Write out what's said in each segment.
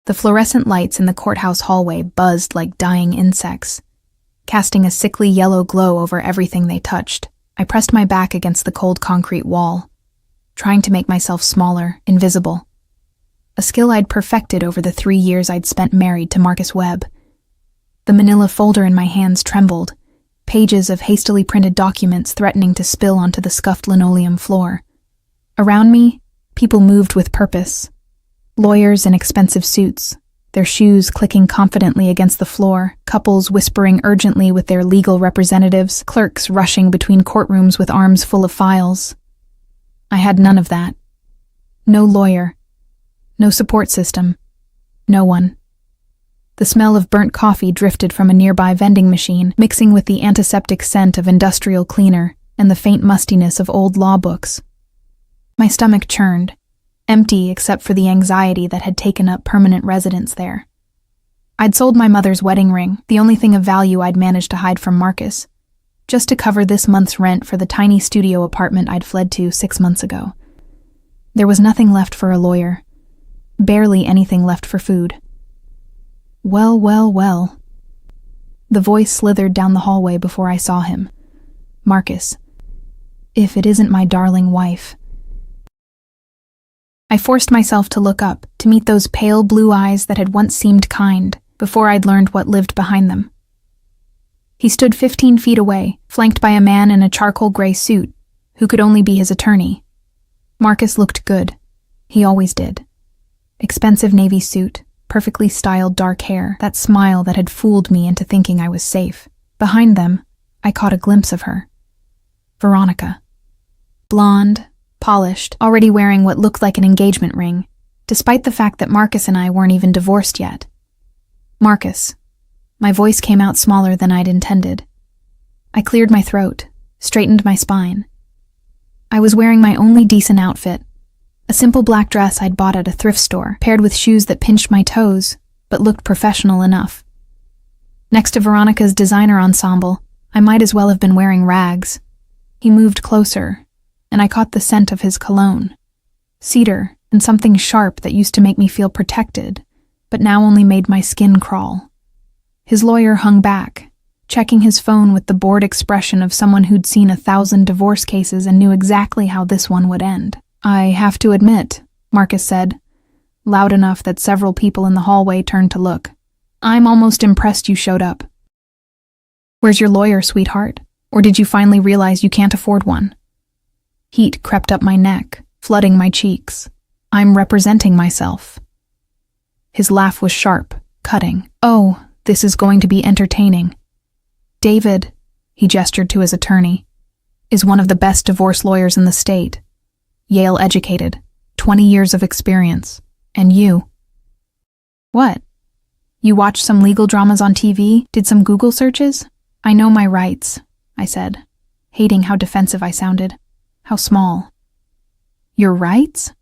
The fluorescent lights in the courthouse hallway buzzed like dying insects, casting a sickly yellow glow over everything they touched. I pressed my back against the cold concrete wall, trying to make myself smaller, invisible. A skill I'd perfected over the 3 years I'd spent married to Marcus Webb. The manila folder in my hands trembled, pages of hastily printed documents threatening to spill onto the scuffed linoleum floor. Around me, people moved with purpose. Lawyers in expensive suits, their shoes clicking confidently against the floor, couples whispering urgently with their legal representatives, clerks rushing between courtrooms with arms full of files. I had none of that. No lawyer. No support system. No one. The smell of burnt coffee drifted from a nearby vending machine, mixing with the antiseptic scent of industrial cleaner and the faint mustiness of old law books. My stomach churned, empty except for the anxiety that had taken up permanent residence there. I'd sold my mother's wedding ring, the only thing of value I'd managed to hide from Marcus, just to cover this month's rent for the tiny studio apartment I'd fled to 6 months ago. There was nothing left for a lawyer, barely anything left for food. Well, well, well. The voice slithered down the hallway before I saw him. Marcus. If it isn't my darling wife. I forced myself to look up, to meet those pale blue eyes that had once seemed kind, before I'd learned what lived behind them. He stood 15 feet away, flanked by a man in a charcoal gray suit, who could only be his attorney. Marcus looked good. He always did. Expensive navy suit, perfectly styled dark hair, that smile that had fooled me into thinking I was safe. Behind them, I caught a glimpse of her. Veronica. Blonde, polished, already wearing what looked like an engagement ring, despite the fact that Marcus and I weren't even divorced yet. Marcus. My voice came out smaller than I'd intended. I cleared my throat, straightened my spine. I was wearing my only decent outfit, a simple black dress I'd bought at a thrift store, paired with shoes that pinched my toes, but looked professional enough. Next to Veronica's designer ensemble, I might as well have been wearing rags. He moved closer, and I caught the scent of his cologne. Cedar, and something sharp that used to make me feel protected, but now only made my skin crawl. His lawyer hung back, checking his phone with the bored expression of someone who'd seen 1,000 divorce cases and knew exactly how this one would end. I have to admit, Marcus said, loud enough that several people in the hallway turned to look. I'm almost impressed you showed up. Where's your lawyer, sweetheart? Or did you finally realize you can't afford one? Heat crept up my neck, flooding my cheeks. I'm representing myself. His laugh was sharp, cutting. Oh, this is going to be entertaining. David, he gestured to his attorney, is one of the best divorce lawyers in the state. Yale educated, 20 years of experience. And you. What? You watched some legal dramas on TV? Did some Google searches? I know my rights, I said, hating how defensive I sounded. How small. Your rights?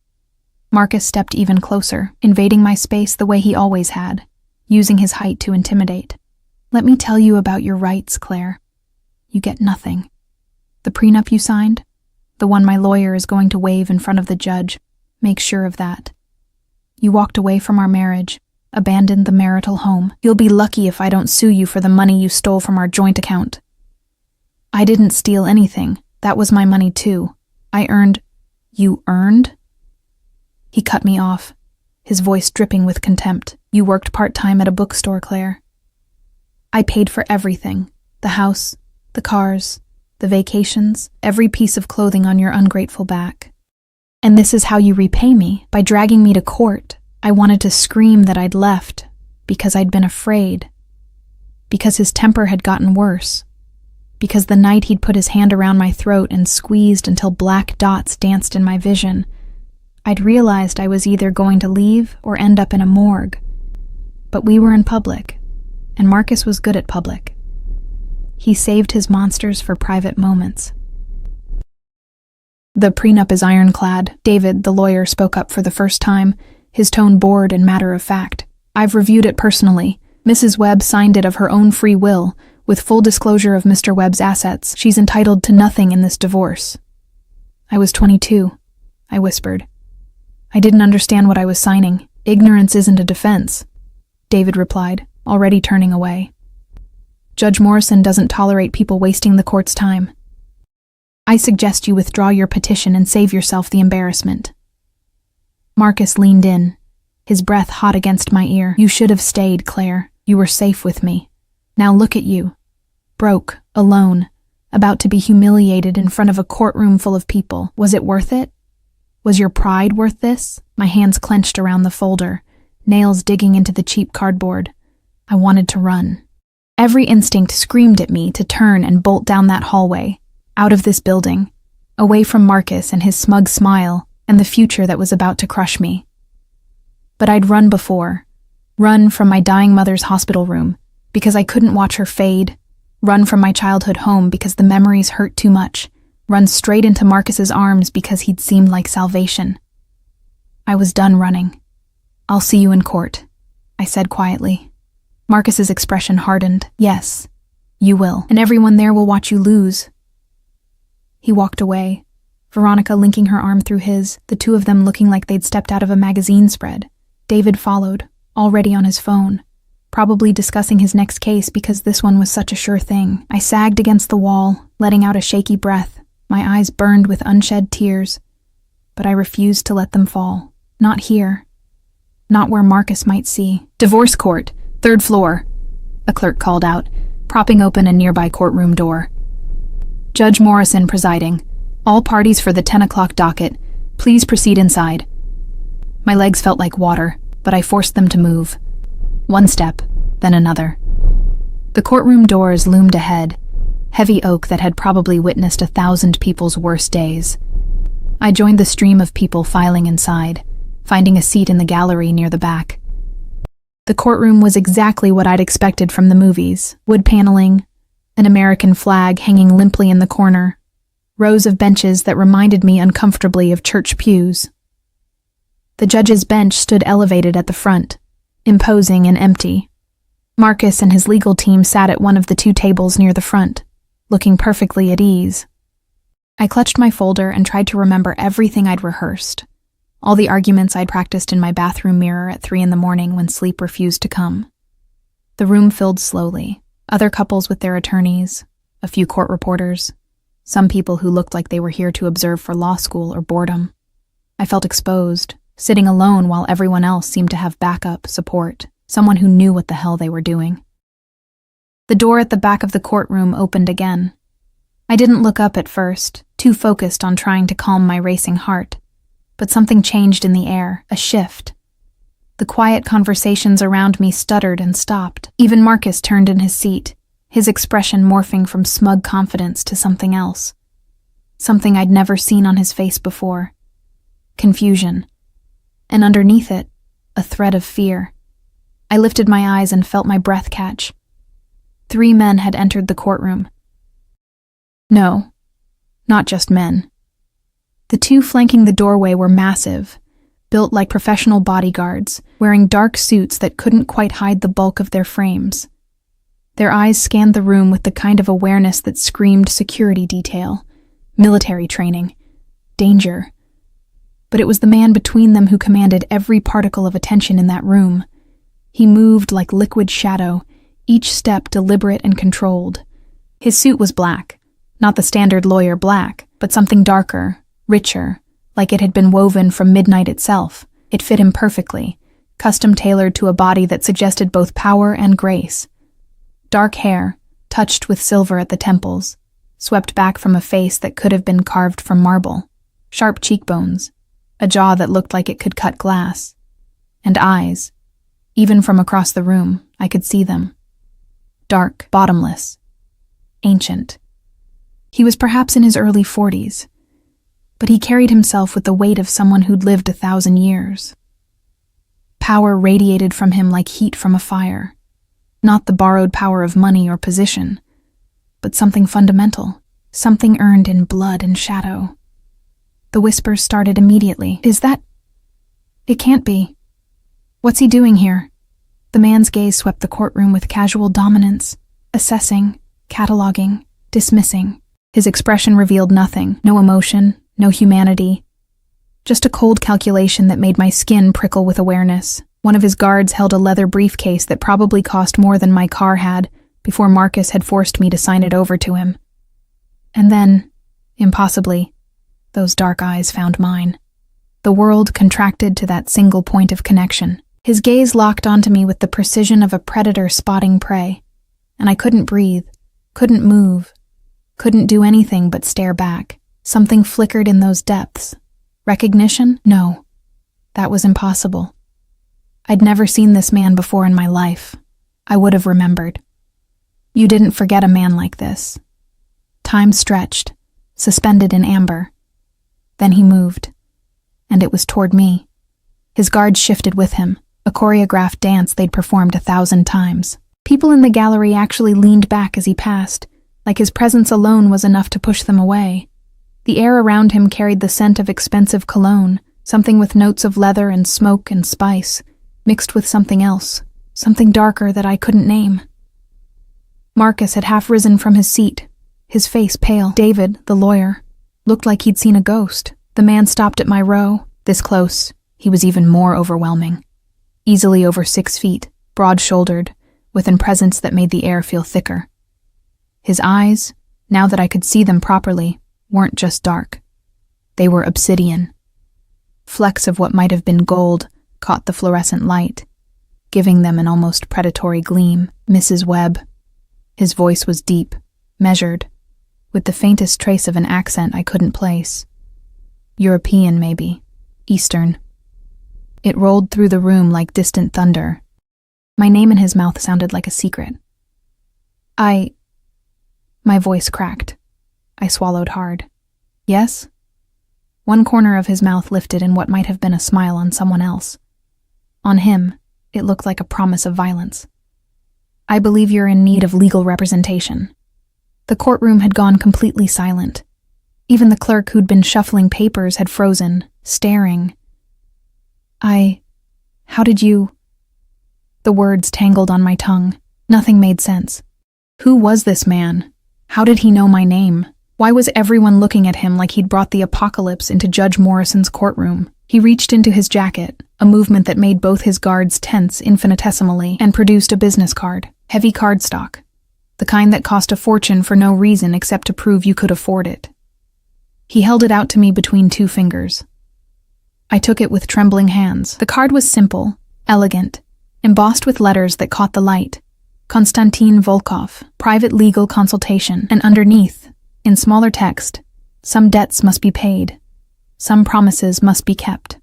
Marcus stepped even closer, invading my space the way he always had, using his height to intimidate. Let me tell you about your rights, Claire. You get nothing. The prenup you signed, the one my lawyer is going to waive in front of the judge, make sure of that. You walked away from our marriage, abandoned the marital home. You'll be lucky if I don't sue you for the money you stole from our joint account. I didn't steal anything. That was my money too. I earned... You earned? He cut me off, his voice dripping with contempt. You worked part-time at a bookstore, Claire. I paid for everything. The house, the cars, the vacations, every piece of clothing on your ungrateful back. And this is how you repay me, by dragging me to court. I wanted to scream that I'd left, because I'd been afraid. Because his temper had gotten worse. Because the night he'd put his hand around my throat and squeezed until black dots danced in my vision, I'd realized I was either going to leave or end up in a morgue. But we were in public, and Marcus was good at public. He saved his monsters for private moments. The prenup is ironclad. David, the lawyer, spoke up for the first time, his tone bored and matter-of-fact. I've reviewed it personally. Mrs. Webb signed it of her own free will, with full disclosure of Mr. Webb's assets. She's entitled to nothing in this divorce. I was 22, I whispered. I didn't understand what I was signing. Ignorance isn't a defense, David replied, already turning away. Judge Morrison doesn't tolerate people wasting the court's time. I suggest you withdraw your petition and save yourself the embarrassment. Marcus leaned in, his breath hot against my ear. You should have stayed, Claire. You were safe with me. Now look at you. Broke, alone, about to be humiliated in front of a courtroom full of people. Was it worth it? Was your pride worth this? My hands clenched around the folder, nails digging into the cheap cardboard. I wanted to run. Every instinct screamed at me to turn and bolt down that hallway, out of this building, away from Marcus and his smug smile and the future that was about to crush me. But I'd run before. Run from my dying mother's hospital room because I couldn't watch her fade. Run from my childhood home because the memories hurt too much. Run straight into Marcus's arms because he'd seemed like salvation. I was done running. I'll see you in court, I said quietly. Marcus's expression hardened. Yes, you will, and everyone there will watch you lose. He walked away, Veronica linking her arm through his, the two of them looking like they'd stepped out of a magazine spread. David followed, already on his phone, probably discussing his next case because this one was such a sure thing. I sagged against the wall, letting out a shaky breath. My eyes burned with unshed tears, but I refused to let them fall. Not here. Not where Marcus might see. Divorce court, 3rd floor, a clerk called out, propping open a nearby courtroom door. Judge Morrison presiding. All parties for the 10 o'clock docket. Please proceed inside. My legs felt like water, but I forced them to move. One step, then another. The courtroom doors loomed ahead, heavy oak that had probably witnessed 1,000 people's worst days. I joined the stream of people filing inside, finding a seat in the gallery near the back. The courtroom was exactly what I'd expected from the movies. Wood paneling, an American flag hanging limply in the corner, rows of benches that reminded me uncomfortably of church pews. The judge's bench stood elevated at the front, imposing and empty. Marcus and his legal team sat at one of the 2 tables near the front, looking perfectly at ease. I clutched my folder and tried to remember everything I'd rehearsed, all the arguments I'd practiced in my bathroom mirror at 3 a.m. when sleep refused to come. The room filled slowly, other couples with their attorneys, a few court reporters, some people who looked like they were here to observe for law school or boredom. I felt exposed, sitting alone while everyone else seemed to have backup, support, someone who knew what the hell they were doing. The door at the back of the courtroom opened again. I didn't look up at first, too focused on trying to calm my racing heart. But something changed in the air, a shift. The quiet conversations around me stuttered and stopped. Even Marcus turned in his seat, his expression morphing from smug confidence to something else. Something I'd never seen on his face before. Confusion. And underneath it, a thread of fear. I lifted my eyes and felt my breath catch. 3 men had entered the courtroom. No, not just men. The 2 flanking the doorway were massive, built like professional bodyguards, wearing dark suits that couldn't quite hide the bulk of their frames. Their eyes scanned the room with the kind of awareness that screamed security detail, military training, danger. But it was the man between them who commanded every particle of attention in that room. He moved like liquid shadow, each step deliberate and controlled. His suit was black, not the standard lawyer black, but something darker, richer, like it had been woven from midnight itself. It fit him perfectly, custom-tailored to a body that suggested both power and grace. Dark hair, touched with silver at the temples, swept back from a face that could have been carved from marble. Sharp cheekbones, a jaw that looked like it could cut glass, and eyes. Even from across the room, I could see them. Dark, bottomless, ancient. He was perhaps in his early 40s, but he carried himself with the weight of someone who'd lived 1,000 years. Power radiated from him like heat from a fire, not the borrowed power of money or position, but something fundamental, something earned in blood and shadow. The whispers started immediately. Is that... It can't be. What's he doing here? The man's gaze swept the courtroom with casual dominance, assessing, cataloging, dismissing. His expression revealed nothing, no emotion, no humanity. Just a cold calculation that made my skin prickle with awareness. One of his guards held a leather briefcase that probably cost more than my car had before Marcus had forced me to sign it over to him. And then, impossibly, those dark eyes found mine. The world contracted to that single point of connection. His gaze locked onto me with the precision of a predator spotting prey, and I couldn't breathe, couldn't move, couldn't do anything but stare back. Something flickered in those depths. Recognition? No, that was impossible. I'd never seen this man before in my life. I would have remembered. You didn't forget a man like this. Time stretched, suspended in amber. Then he moved, and it was toward me. His guards shifted with him, a choreographed dance they'd performed 1,000 times. People in the gallery actually leaned back as he passed, like his presence alone was enough to push them away. The air around him carried the scent of expensive cologne, something with notes of leather and smoke and spice, mixed with something else, something darker that I couldn't name. Marcus had half risen from his seat, his face pale. David, the lawyer, looked like he'd seen a ghost. The man stopped at my row. This close, he was even more overwhelming. Easily over 6 feet, broad-shouldered, with a presence that made the air feel thicker. His eyes, now that I could see them properly, weren't just dark. They were obsidian. Flecks of what might have been gold caught the fluorescent light, giving them an almost predatory gleam. Mrs. Webb. His voice was deep, measured, with the faintest trace of an accent I couldn't place. European, maybe. Eastern. It rolled through the room like distant thunder. My name in his mouth sounded like a secret. My voice cracked. I swallowed hard. Yes? One corner of his mouth lifted in what might have been a smile on someone else. On him, it looked like a promise of violence. I believe you're in need of legal representation. The courtroom had gone completely silent. Even the clerk who'd been shuffling papers had frozen, staring. How did you... The words tangled on my tongue. Nothing made sense. Who was this man? How did he know my name? Why was everyone looking at him like he'd brought the apocalypse into Judge Morrison's courtroom? He reached into his jacket, a movement that made both his guards tense infinitesimally, and produced a business card, heavy cardstock, the kind that cost a fortune for no reason except to prove you could afford it. He held it out to me between 2 fingers. I took it with trembling hands. The card was simple, elegant, embossed with letters that caught the light. Konstantin Volkov, private legal consultation, and underneath, in smaller text, some debts must be paid. Some promises must be kept.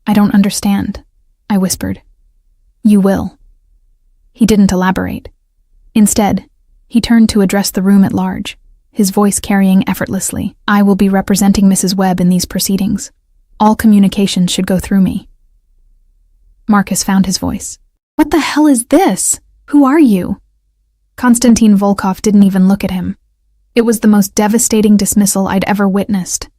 I don't understand, I whispered. You will. He didn't elaborate. Instead, he turned to address the room at large, his voice carrying effortlessly. I will be representing Mrs. Webb in these proceedings. All communications should go through me. Marcus found his voice. What the hell is this? Who are you? Konstantin Volkov didn't even look at him. It was the most devastating dismissal I'd ever witnessed.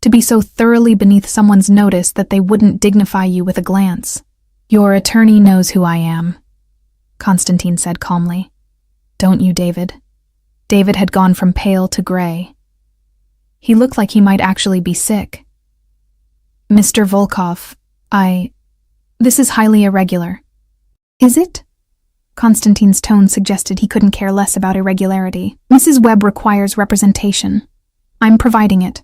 To be so thoroughly beneath someone's notice that they wouldn't dignify you with a glance. Your attorney knows who I am, Konstantin said calmly. Don't you, David? David had gone from pale to gray. He looked like he might actually be sick. Mr. Volkov, this is highly irregular. Is it? Konstantin's tone suggested he couldn't care less about irregularity. Mrs. Webb requires representation. I'm providing it.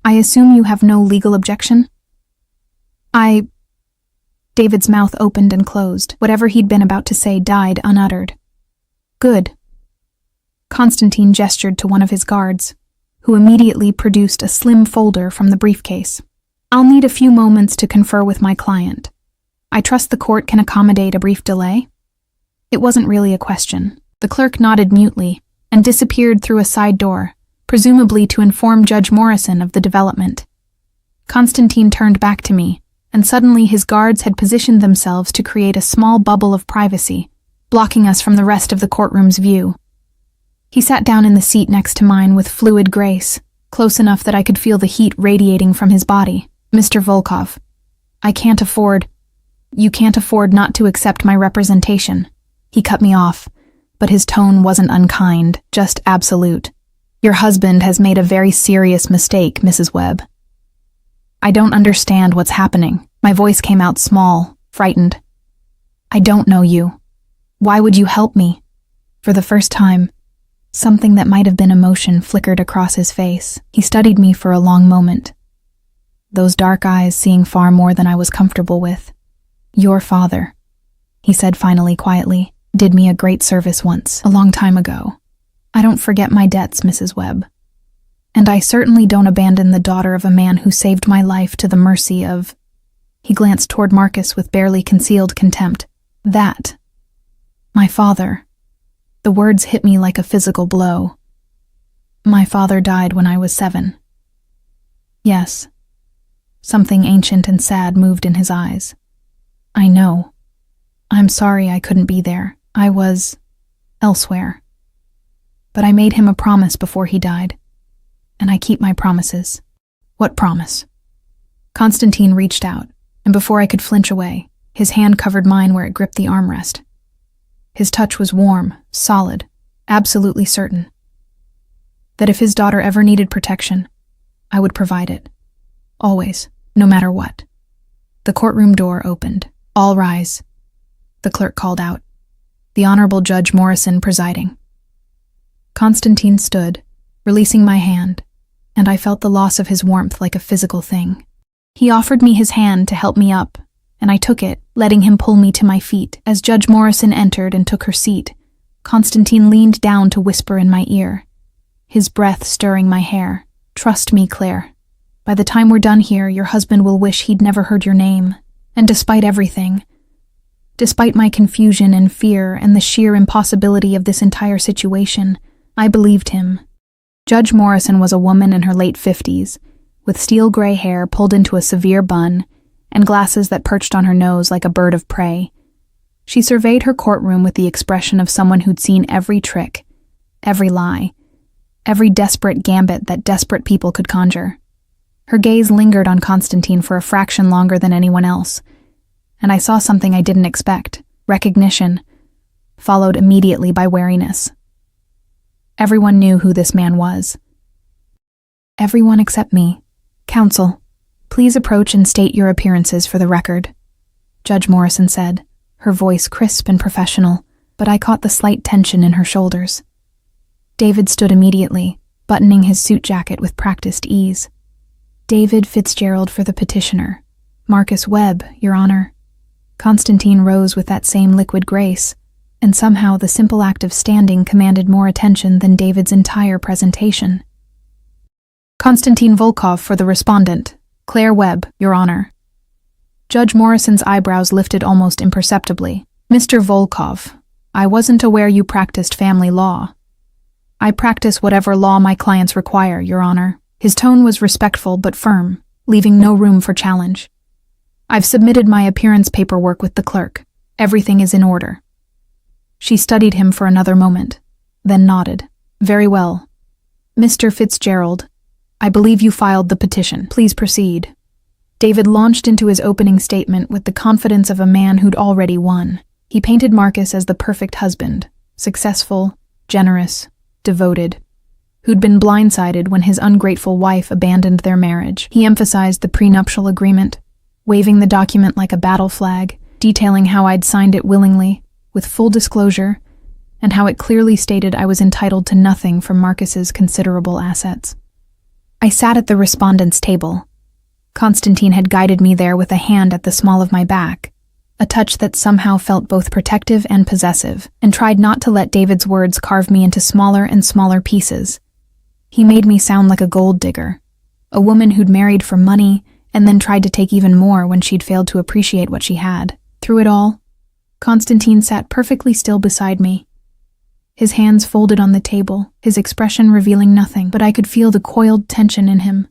I assume you have no legal objection? David's mouth opened and closed. Whatever he'd been about to say died unuttered. Good. Konstantin gestured to one of his guards, who immediately produced a slim folder from the briefcase. I'll need a few moments to confer with my client. I trust the court can accommodate a brief delay? It wasn't really a question. The clerk nodded mutely and disappeared through a side door, presumably to inform Judge Morrison of the development. Konstantin turned back to me, and suddenly his guards had positioned themselves to create a small bubble of privacy, blocking us from the rest of the courtroom's view. He sat down in the seat next to mine with fluid grace, close enough that I could feel the heat radiating from his body. Mr. Volkov, you can't afford not to accept my representation. He cut me off, but his tone wasn't unkind, just absolute. Your husband has made a very serious mistake, Mrs. Webb. I don't understand what's happening. My voice came out small, frightened. I don't know you. Why would you help me? For the first time, something that might have been emotion flickered across his face. He studied me for a long moment, those dark eyes seeing far more than I was comfortable with. Your father, he said finally quietly, did me a great service once, a long time ago. I don't forget my debts, Mrs. Webb. And I certainly don't abandon the daughter of a man who saved my life to the mercy of... He glanced toward Marcus with barely concealed contempt. That. My father. The words hit me like a physical blow. My father died when I was 7. Yes. Something ancient and sad moved in his eyes. I know. I'm sorry I couldn't be there. I was... elsewhere. But I made him a promise before he died. And I keep my promises. What promise? Constantine reached out, and before I could flinch away, his hand covered mine where it gripped the armrest. His touch was warm, solid, absolutely certain. That if his daughter ever needed protection, I would provide it. Always, no matter what. The courtroom door opened. All rise. The clerk called out. The Honorable Judge Morrison presiding. Constantine stood, releasing my hand, and I felt the loss of his warmth like a physical thing. He offered me his hand to help me up, and I took it, letting him pull me to my feet. As Judge Morrison entered and took her seat, Constantine leaned down to whisper in my ear, his breath stirring my hair. Trust me, Claire. By the time we're done here, your husband will wish he'd never heard your name. And despite everything, despite my confusion and fear and the sheer impossibility of this entire situation, I believed him. Judge Morrison was a woman in her late 50s, with steel gray hair pulled into a severe bun and glasses that perched on her nose like a bird of prey. She surveyed her courtroom with the expression of someone who'd seen every trick, every lie, every desperate gambit that desperate people could conjure. Her gaze lingered on Constantine for a fraction longer than anyone else, and I saw something I didn't expect, recognition, followed immediately by wariness. Everyone knew who this man was. Everyone except me. Counsel, please approach and state your appearances for the record, Judge Morrison said, her voice crisp and professional, but I caught the slight tension in her shoulders. David stood immediately, buttoning his suit jacket with practiced ease. David Fitzgerald for the petitioner. Marcus Webb, Your Honor. Constantine rose with that same liquid grace, and somehow the simple act of standing commanded more attention than David's entire presentation. Constantine Volkov for the respondent. Claire Webb, Your Honor. Judge Morrison's eyebrows lifted almost imperceptibly. Mr. Volkov, I wasn't aware you practiced family law. I practice whatever law my clients require, Your Honor. His tone was respectful but firm, leaving no room for challenge. I've submitted my appearance paperwork with the clerk. Everything is in order. She studied him for another moment, then nodded. Very well. Mr. Fitzgerald, I believe you filed the petition. Please proceed. David launched into his opening statement with the confidence of a man who'd already won. He painted Marcus as the perfect husband, successful, generous, devoted, who'd been blindsided when his ungrateful wife abandoned their marriage. He emphasized the prenuptial agreement, waving the document like a battle flag, detailing how I'd signed it willingly, with full disclosure, and how it clearly stated I was entitled to nothing from Marcus's considerable assets. I sat at the respondent's table. Constantine had guided me there with a hand at the small of my back, a touch that somehow felt both protective and possessive, and tried not to let David's words carve me into smaller and smaller pieces. He made me sound like a gold digger, a woman who'd married for money and then tried to take even more when she'd failed to appreciate what she had. Through it all, Constantine sat perfectly still beside me, his hands folded on the table, his expression revealing nothing, but I could feel the coiled tension in him,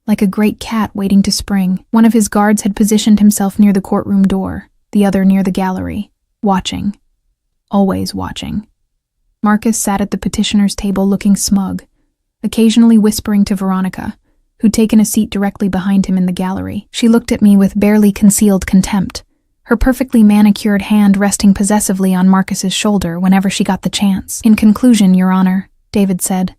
like a great cat waiting to spring. One of his guards had positioned himself near the courtroom door, the other near the gallery, watching. Always watching. Marcus sat at the petitioner's table looking smug, occasionally whispering to Veronica, who'd taken a seat directly behind him in the gallery. She looked at me with barely concealed contempt, her perfectly manicured hand resting possessively on Marcus's shoulder whenever she got the chance. In conclusion, Your Honor, David said,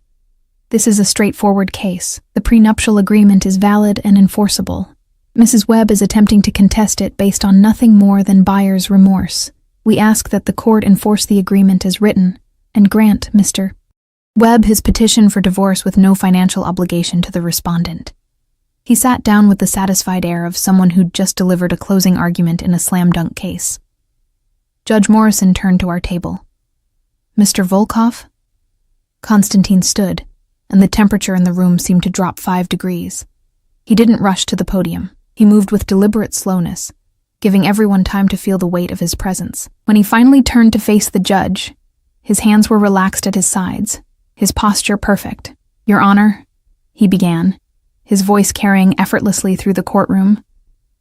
This is a straightforward case. The prenuptial agreement is valid and enforceable. Mrs. Webb is attempting to contest it based on nothing more than buyer's remorse. We ask that the court enforce the agreement as written and grant Mr. Webb his petition for divorce with no financial obligation to the respondent. He sat down with the satisfied air of someone who'd just delivered a closing argument in a slam-dunk case. Judge Morrison turned to our table. Mr. Volkov? Constantine stood, and the temperature in the room seemed to drop 5 degrees. He didn't rush to the podium. He moved with deliberate slowness, giving everyone time to feel the weight of his presence. When he finally turned to face the judge, his hands were relaxed at his sides, his posture perfect. "Your Honor," he began, his voice carrying effortlessly through the courtroom,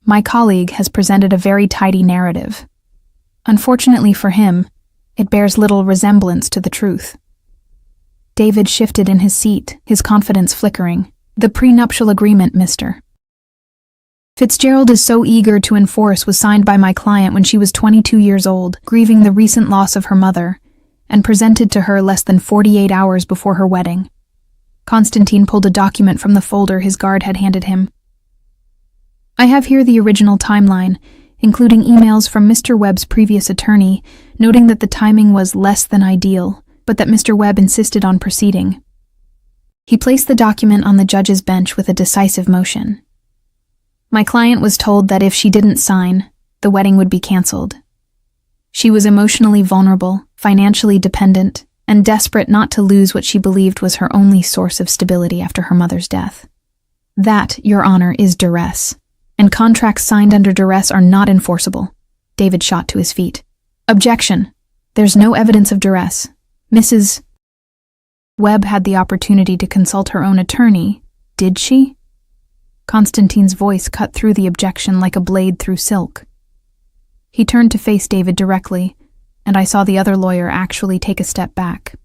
"my colleague has presented a very tidy narrative. Unfortunately for him, it bears little resemblance to the truth." David shifted in his seat, his confidence flickering. "The prenuptial agreement, Mr. Fitzgerald is so eager to enforce was signed by my client when she was 22 years old, grieving the recent loss of her mother, and presented to her less than 48 hours before her wedding." Constantine pulled a document from the folder his guard had handed him. "I have here the original timeline, including emails from Mr. Webb's previous attorney, noting that the timing was less than ideal, but that Mr. Webb insisted on proceeding." He placed the document on the judge's bench with a decisive motion. "My client was told that if she didn't sign, the wedding would be canceled. She was emotionally vulnerable, financially dependent, and desperate not to lose what she believed was her only source of stability after her mother's death. That, Your Honor, is duress, and contracts signed under duress are not enforceable." David shot to his feet. "Objection. There's no evidence of duress. Mrs. Webb had the opportunity to consult her own attorney, did she?" Constantine's voice cut through the objection like a blade through silk. He turned to face David directly, and I saw the other lawyer actually take a step back.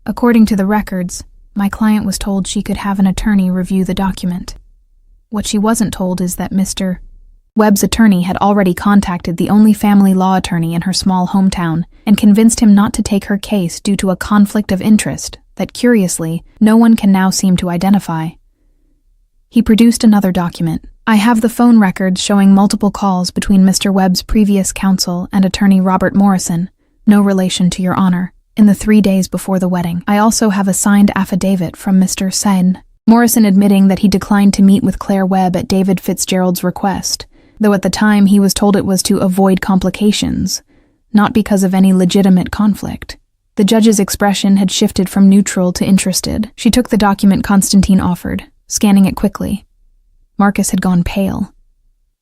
"According to the records, my client was told she could have an attorney review the document. What she wasn't told is that Mr. Webb's attorney had already contacted the only family law attorney in her small hometown and convinced him not to take her case due to a conflict of interest that, curiously, no one can now seem to identify." He produced another document. "I have the phone records showing multiple calls between Mr. Webb's previous counsel and attorney Robert Morrison, no relation to Your Honor, in the 3 days before the wedding. I also have a signed affidavit from Mr. Sen Morrison admitting that he declined to meet with Claire Webb at David Fitzgerald's request, though at the time he was told it was to avoid complications, not because of any legitimate conflict." The judge's expression had shifted from neutral to interested. She took the document Constantine offered, scanning it quickly. Marcus had gone pale.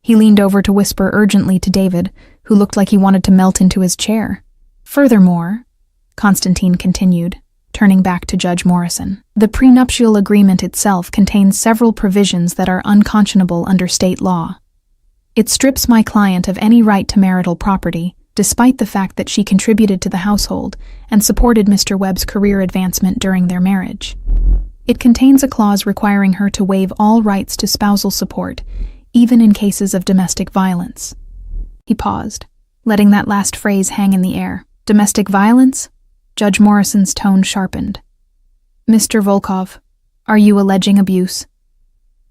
He leaned over to whisper urgently to David, who looked like he wanted to melt into his chair. "Furthermore," Constantine continued, turning back to Judge Morrison, "the prenuptial agreement itself contains several provisions that are unconscionable under state law. It strips my client of any right to marital property, despite the fact that she contributed to the household and supported Mr. Webb's career advancement during their marriage. It contains a clause requiring her to waive all rights to spousal support, even in cases of domestic violence." He paused, letting that last phrase hang in the air. "Domestic violence?" Judge Morrison's tone sharpened. "Mr. Volkov, are you alleging abuse?"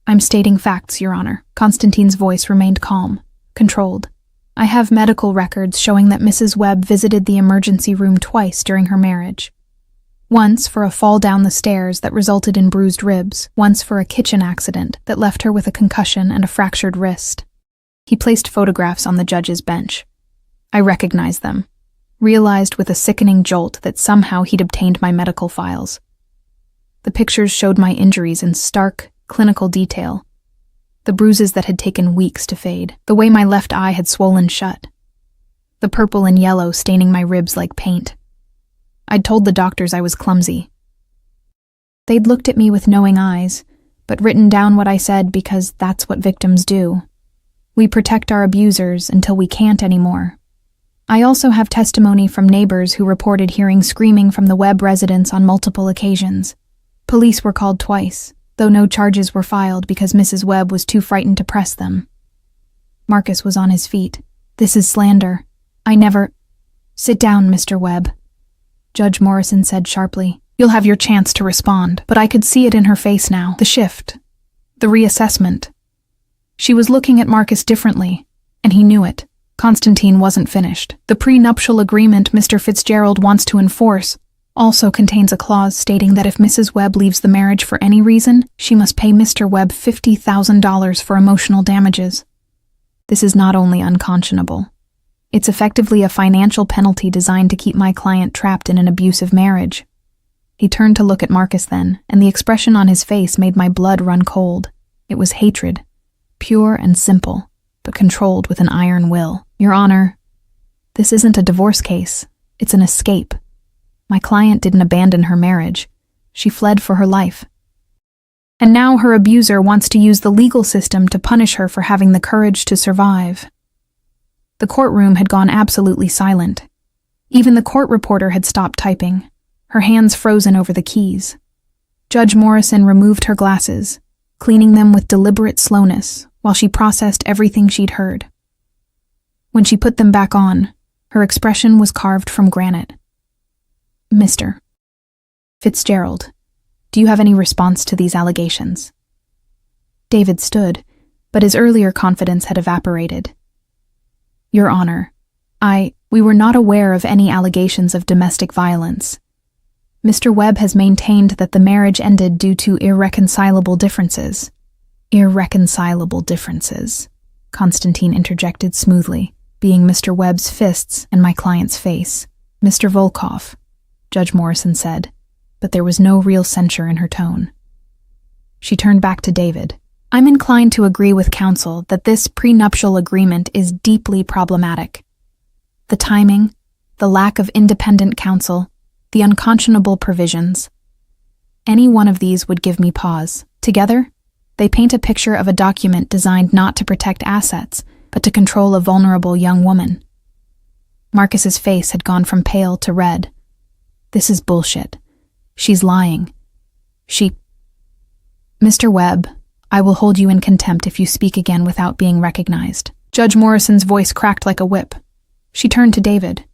"I'm stating facts, Your Honor." Constantine's voice remained calm, controlled. "I have medical records showing that Mrs. Webb visited the emergency room twice during her marriage. Once for a fall down the stairs that resulted in bruised ribs, once for a kitchen accident that left her with a concussion and a fractured wrist." He placed photographs on the judge's bench. I recognized them, realized with a sickening jolt that somehow he'd obtained my medical files. The pictures showed my injuries in stark, clinical detail. The bruises that had taken weeks to fade, the way my left eye had swollen shut, the purple and yellow staining my ribs like paint. I'd told the doctors I was clumsy. They'd looked at me with knowing eyes, but written down what I said because that's what victims do. We protect our abusers until we can't anymore. I also have testimony from neighbors who reported hearing screaming from the Webb residence on multiple occasions. Police were called twice, though no charges were filed because Mrs. Webb was too frightened to press them. Marcus was on his feet. "This is slander. I never—" "Sit down, Mr. Webb," Judge Morrison said sharply. You'll have your chance to respond. But I could see it in her face now. The shift. The reassessment. She was looking at Marcus differently, and he knew it. Constantine wasn't finished. The prenuptial agreement Mr. Fitzgerald wants to enforce also contains a clause stating that if Mrs. Webb leaves the marriage for any reason, she must pay Mr. Webb $50,000 for emotional damages. This is not only unconscionable. It's effectively a financial penalty designed to keep my client trapped in an abusive marriage. He turned to look at Marcus then, and the expression on his face made my blood run cold. It was hatred, pure and simple, but controlled with an iron will. Your Honor, this isn't a divorce case. It's an escape. My client didn't abandon her marriage. She fled for her life. And now her abuser wants to use the legal system to punish her for having the courage to survive. The courtroom had gone absolutely silent. Even the court reporter had stopped typing, her hands frozen over the keys. Judge Morrison removed her glasses, cleaning them with deliberate slowness while she processed everything she'd heard. When she put them back on, her expression was carved from granite. Mr. Fitzgerald, do you have any response to these allegations? David stood, but his earlier confidence had evaporated. Your Honor, we were not aware of any allegations of domestic violence. Mr. Webb has maintained that the marriage ended due to irreconcilable differences. Irreconcilable differences, Constantine interjected smoothly, being Mr. Webb's fists and my client's face. Mr. Volkov, Judge Morrison said, but there was no real censure in her tone. She turned back to David. I'm inclined to agree with counsel that this prenuptial agreement is deeply problematic. The timing, the lack of independent counsel, the unconscionable provisions. Any one of these would give me pause. Together, they paint a picture of a document designed not to protect assets, but to control a vulnerable young woman. Marcus's face had gone from pale to red. This is bullshit. She's lying. Mr. Webb, I will hold you in contempt if you speak again without being recognized. Judge Morrison's voice cracked like a whip. She turned to David.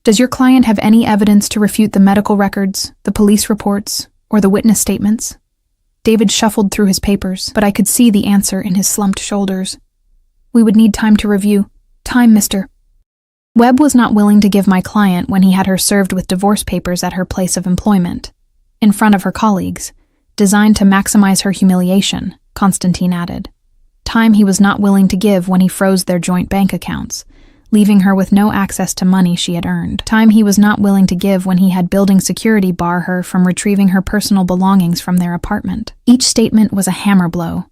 Does your client have any evidence to refute the medical records, the police reports, or the witness statements? David shuffled through his papers, but I could see the answer in his slumped shoulders. We would need time to review. Time, Mr. Webb was not willing to give my client when he had her served with divorce papers at her place of employment, in front of her colleagues, designed to maximize her humiliation, Constantine added. Time he was not willing to give when he froze their joint bank accounts, leaving her with no access to money she had earned. Time he was not willing to give when he had building security bar her from retrieving her personal belongings from their apartment. Each statement was a hammer blow,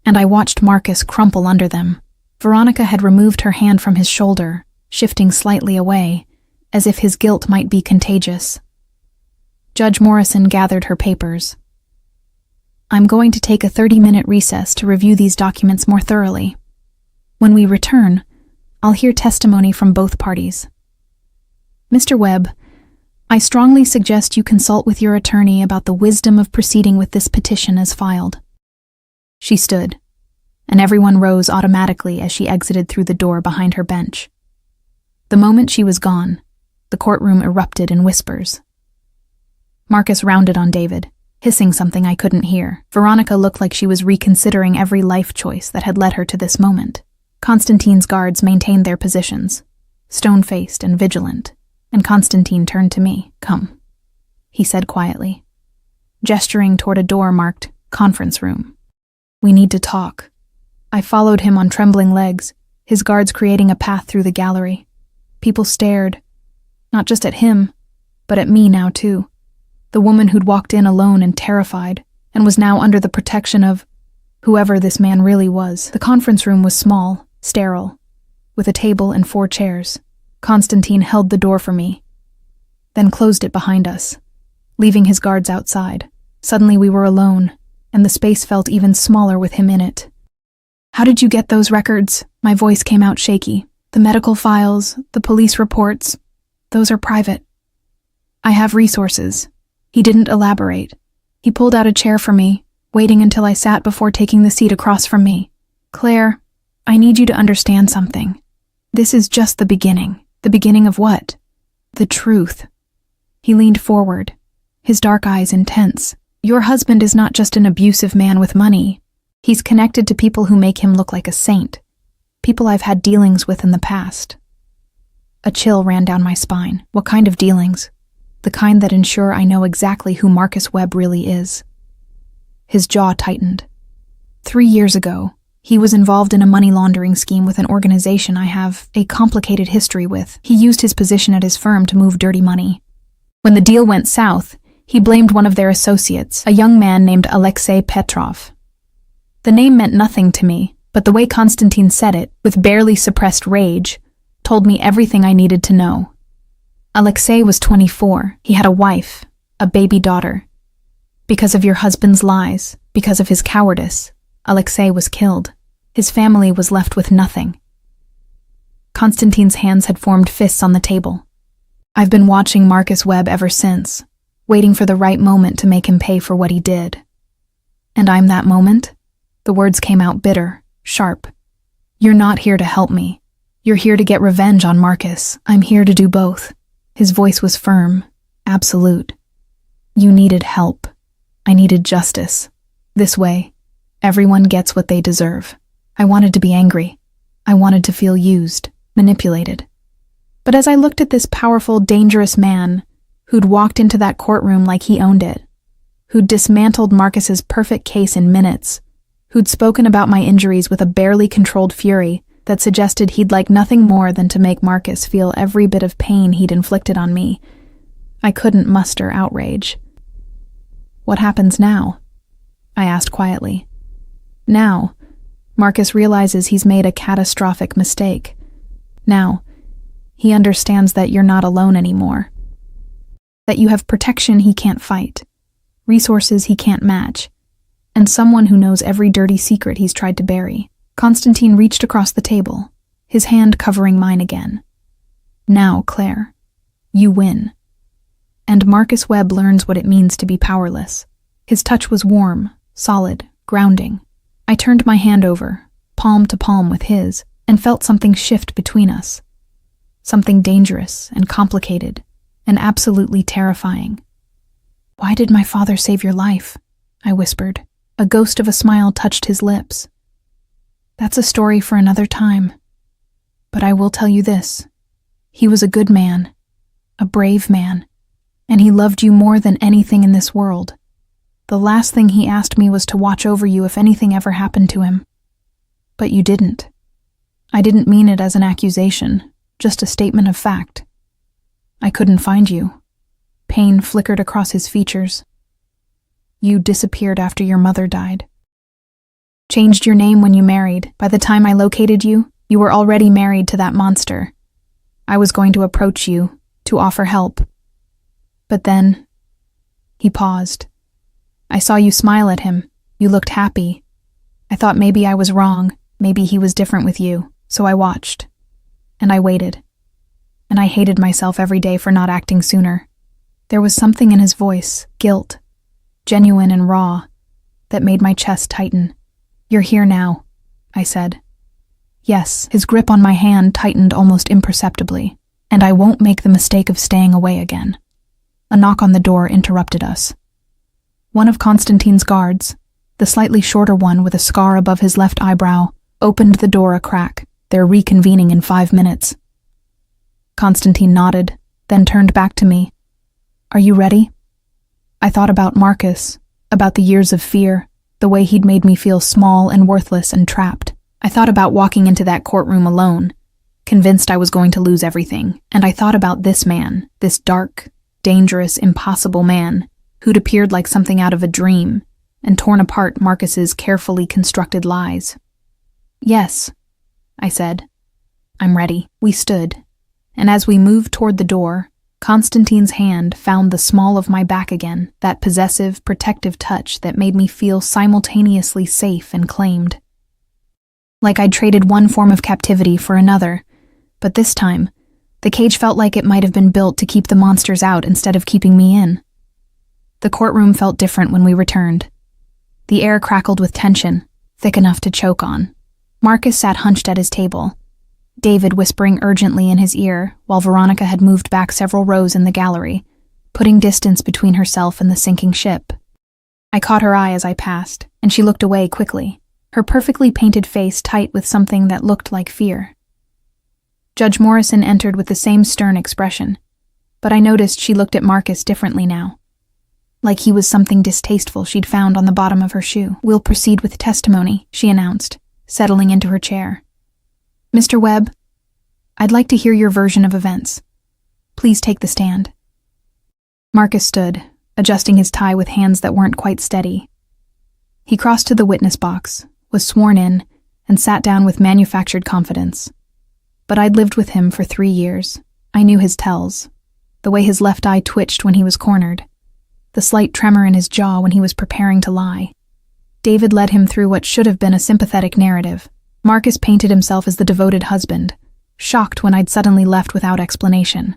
and I watched Marcus crumple under them. Veronica had removed her hand from his shoulder, shifting slightly away, as if his guilt might be contagious. Judge Morrison gathered her papers. I'm going to take a 30-minute recess to review these documents more thoroughly. When we return, I'll hear testimony from both parties. Mr. Webb, I strongly suggest you consult with your attorney about the wisdom of proceeding with this petition as filed. She stood, and everyone rose automatically as she exited through the door behind her bench. The moment she was gone, the courtroom erupted in whispers. Marcus rounded on David, hissing something I couldn't hear. Veronica looked like she was reconsidering every life choice that had led her to this moment. Constantine's guards maintained their positions, stone-faced and vigilant, and Constantine turned to me. Come, he said quietly, gesturing toward a door marked conference room. We need to talk. I followed him on trembling legs, his guards creating a path through the gallery. People stared, not just at him, but at me now too. The woman who'd walked in alone and terrified, and was now under the protection of whoever this man really was. The conference room was small, sterile, with a table and 4 chairs. Constantine held the door for me, then closed it behind us, leaving his guards outside. Suddenly we were alone, and the space felt even smaller with him in it. How did you get those records? My voice came out shaky. The medical files, the police reports, those are private. I have resources. He didn't elaborate. He pulled out a chair for me, waiting until I sat before taking the seat across from me. Claire, I need you to understand something. This is just the beginning. The beginning of what? The truth. He leaned forward, his dark eyes intense. "Your husband is not just an abusive man with money. He's connected to people who make him look like a saint. People I've had dealings with in the past." A chill ran down my spine. What kind of dealings? The kind that ensure I know exactly who Marcus Webb really is. His jaw tightened. 3 years ago, he was involved in a money laundering scheme with an organization I have a complicated history with. He used his position at his firm to move dirty money. When the deal went south, he blamed one of their associates, a young man named Alexei Petrov. The name meant nothing to me, but the way Konstantin said it, with barely suppressed rage, told me everything I needed to know. Alexei was 24. He had a wife, a baby daughter. Because of your husband's lies, because of his cowardice, Alexei was killed. His family was left with nothing. Konstantin's hands had formed fists on the table. I've been watching Marcus Webb ever since, waiting for the right moment to make him pay for what he did. And I'm that moment? The words came out bitter, sharp. You're not here to help me. You're here to get revenge on Marcus. I'm here to do both. His voice was firm, absolute. You needed help. I needed justice. This way, everyone gets what they deserve. I wanted to be angry. I wanted to feel used, manipulated. But as I looked at this powerful, dangerous man who'd walked into that courtroom like he owned it, who'd dismantled Marcus's perfect case in minutes, who'd spoken about my injuries with a barely controlled fury that suggested he'd like nothing more than to make Marcus feel every bit of pain he'd inflicted on me, I couldn't muster outrage. What happens now? I asked quietly. Now, Marcus realizes he's made a catastrophic mistake. Now, he understands that you're not alone anymore. That you have protection he can't fight, resources he can't match, and someone who knows every dirty secret he's tried to bury. Konstantin reached across the table, his hand covering mine again. Now, Claire, you win. And Marcus Webb learns what it means to be powerless. His touch was warm, solid, grounding. I turned my hand over, palm to palm with his, and felt something shift between us. Something dangerous and complicated, and absolutely terrifying. "Why did my father save your life?" I whispered. A ghost of a smile touched his lips. "That's a story for another time. But I will tell you this. He was a good man, a brave man, and he loved you more than anything in this world. The last thing he asked me was to watch over you if anything ever happened to him. But you didn't. I didn't mean it as an accusation, just a statement of fact. I couldn't find you." Pain flickered across his features. "You disappeared after your mother died. Changed your name when you married. By the time I located you, you were already married to that monster. I was going to approach you, to offer help. But then..." He paused. "I saw you smile at him. You looked happy. I thought maybe I was wrong, maybe he was different with you, so I watched. And I waited. And I hated myself every day for not acting sooner." There was something in his voice, guilt, genuine and raw, that made my chest tighten. "You're here now," I said. Yes, his grip on my hand tightened almost imperceptibly, and I won't make the mistake of staying away again. A knock on the door interrupted us. One of Konstantin's guards, the slightly shorter one with a scar above his left eyebrow, opened the door a crack. "They're reconvening in 5 minutes. Konstantin nodded, then turned back to me. "Are you ready?" I thought about Marcus, about the years of fear, the way he'd made me feel small and worthless and trapped. I thought about walking into that courtroom alone, convinced I was going to lose everything, and I thought about this man, this dark, dangerous, impossible man, who'd appeared like something out of a dream, and torn apart Marcus's carefully constructed lies. "Yes," I said. "I'm ready." We stood, and as we moved toward the door, Konstantin's hand found the small of my back again, that possessive, protective touch that made me feel simultaneously safe and claimed. Like I'd traded one form of captivity for another, but this time, the cage felt like it might have been built to keep the monsters out instead of keeping me in. The courtroom felt different when we returned. The air crackled with tension, thick enough to choke on. Marcus sat hunched at his table, David whispering urgently in his ear, while Veronica had moved back several rows in the gallery, putting distance between herself and the sinking ship. I caught her eye as I passed, and she looked away quickly, her perfectly painted face tight with something that looked like fear. Judge Morrison entered with the same stern expression, but I noticed she looked at Marcus differently now, like he was something distasteful she'd found on the bottom of her shoe. "We'll proceed with testimony," she announced, settling into her chair. "Mr. Webb, I'd like to hear your version of events. Please take the stand." Marcus stood, adjusting his tie with hands that weren't quite steady. He crossed to the witness box, was sworn in, and sat down with manufactured confidence. But I'd lived with him for 3 years. I knew his tells, the way his left eye twitched when he was cornered, the slight tremor in his jaw when he was preparing to lie. David led him through what should have been a sympathetic narrative. Marcus painted himself as the devoted husband, shocked when I'd suddenly left without explanation.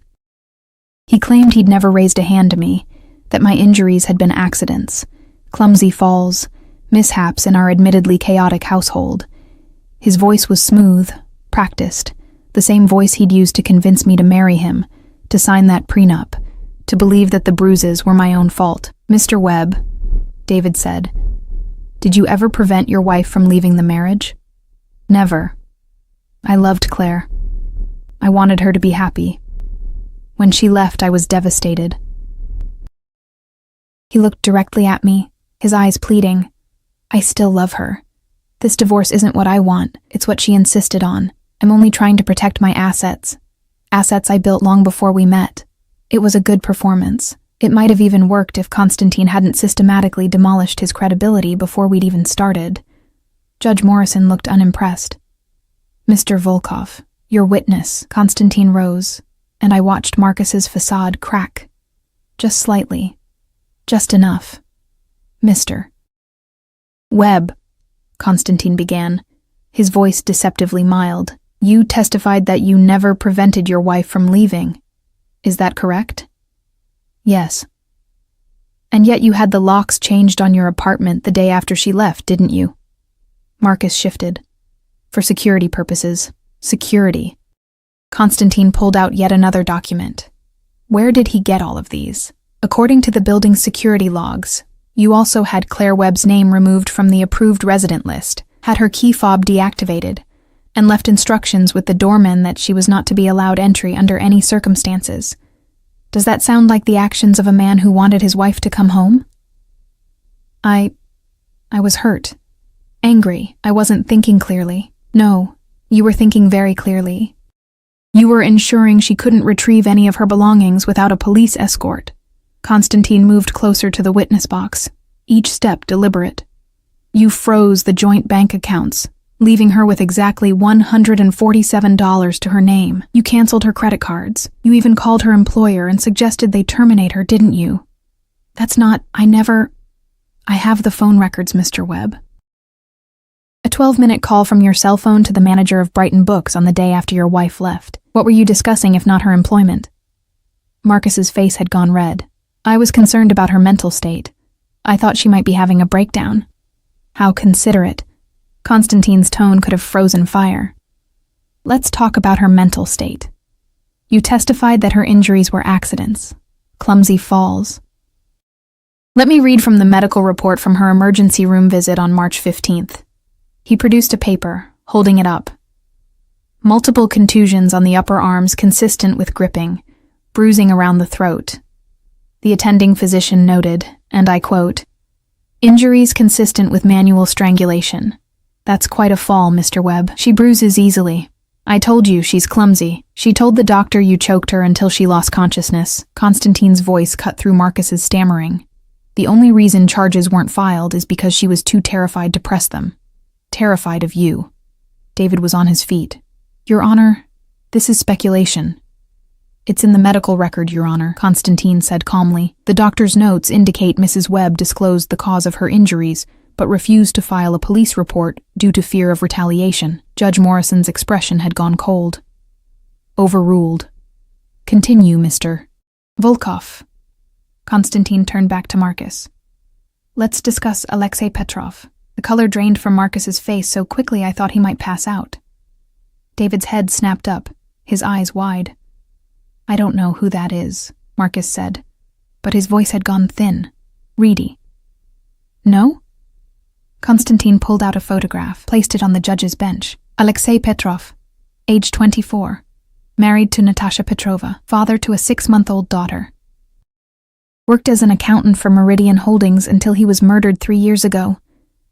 He claimed he'd never raised a hand to me, that my injuries had been accidents, clumsy falls, mishaps in our admittedly chaotic household. His voice was smooth, practiced, the same voice he'd used to convince me to marry him, to sign that prenup, to believe that the bruises were my own fault. "Mr. Webb," David said, "did you ever prevent your wife from leaving the marriage?" "Never. I loved Claire. I wanted her to be happy. When she left, I was devastated." He looked directly at me, his eyes pleading. "I still love her. This divorce isn't what I want, it's what she insisted on. I'm only trying to protect my assets. Assets I built long before we met. It was a good performance. It might have even worked if Constantine hadn't systematically demolished his credibility before we'd even started." Judge Morrison looked unimpressed. "Mr. Volkov, your witness." Constantine rose, and I watched Marcus's facade crack. Just slightly. Just enough. "Mr. Webb," Constantine began, his voice deceptively mild, "you testified that you never prevented your wife from leaving. Is that correct?" "Yes." "And yet you had the locks changed on your apartment the day after she left, didn't you?" Marcus shifted. "For security purposes. Security." Constantine pulled out yet another document. "Where did he get all of these?" "According to the building's security logs, you also had Claire Webb's name removed from the approved resident list, had her key fob deactivated, and left instructions with the doorman that she was not to be allowed entry under any circumstances. Does that sound like the actions of a man who wanted his wife to come home?" I was hurt. Angry. I wasn't thinking clearly. "No, you were thinking very clearly. You were ensuring she couldn't retrieve any of her belongings without a police escort." Constantine moved closer to the witness box, each step deliberate. "You froze the joint bank accounts, leaving her with exactly $147 to her name. You canceled her credit cards. You even called her employer and suggested they terminate her, didn't you?" "That's not— I have the phone records, Mr. Webb." "A 12-minute call from your cell phone to the manager of Brighton Books on the day after your wife left. What were you discussing if not her employment?" Marcus's face had gone red. I was concerned about her mental state. I thought she might be having a breakdown. How considerate. Constantine's tone could have frozen fire. "Let's talk about her mental state. You testified that her injuries were accidents, clumsy falls. Let me read from the medical report from her emergency room visit on March 15th. He produced a paper, holding it up. "Multiple contusions on the upper arms consistent with gripping, bruising around the throat." The attending physician noted, and I quote, "Injuries consistent with manual strangulation. That's quite a fall, Mr. Webb. She bruises easily. I told you she's clumsy. She told the doctor you choked her until she lost consciousness." Constantine's voice cut through Marcus's stammering. "The only reason charges weren't filed is because she was too terrified to press them. Terrified of you." David was on his feet. "Your Honor, this is speculation." "It's in the medical record, Your Honor," Constantine said calmly. "The doctor's notes indicate Mrs. Webb disclosed the cause of her injuries, but refused to file a police report due to fear of retaliation." Judge Morrison's expression had gone cold. "Overruled. Continue, Mr. Volkov." Constantine turned back to Marcus. "Let's discuss Alexei Petrov." The color drained from Marcus's face so quickly I thought he might pass out. David's head snapped up, his eyes wide. "I don't know who that is," Marcus said. but his voice had gone thin, reedy. No? Konstantin pulled out a photograph, placed it on the judge's bench. Alexei Petrov, age 24, married to Natasha Petrova, father to a 6-month-old daughter. Worked as an accountant for Meridian Holdings until he was murdered 3 years ago,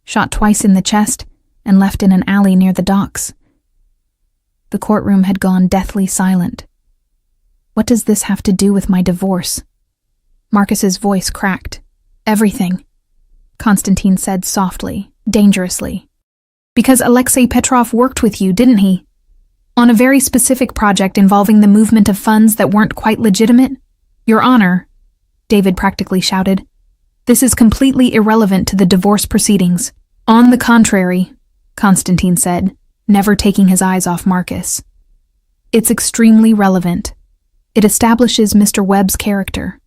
shot twice in the chest, and left in an alley near the docks. The courtroom had gone deathly silent. What does this have to do with my divorce? Marcus's voice cracked. Everything, Konstantin said softly, dangerously. Because Alexei Petrov worked with you, didn't he? On a very specific project involving the movement of funds that weren't quite legitimate? Your Honor, David practically shouted. This is completely irrelevant to the divorce proceedings. On the contrary, Konstantin said, never taking his eyes off Marcus. It's extremely relevant. It establishes Mr. Webb's character.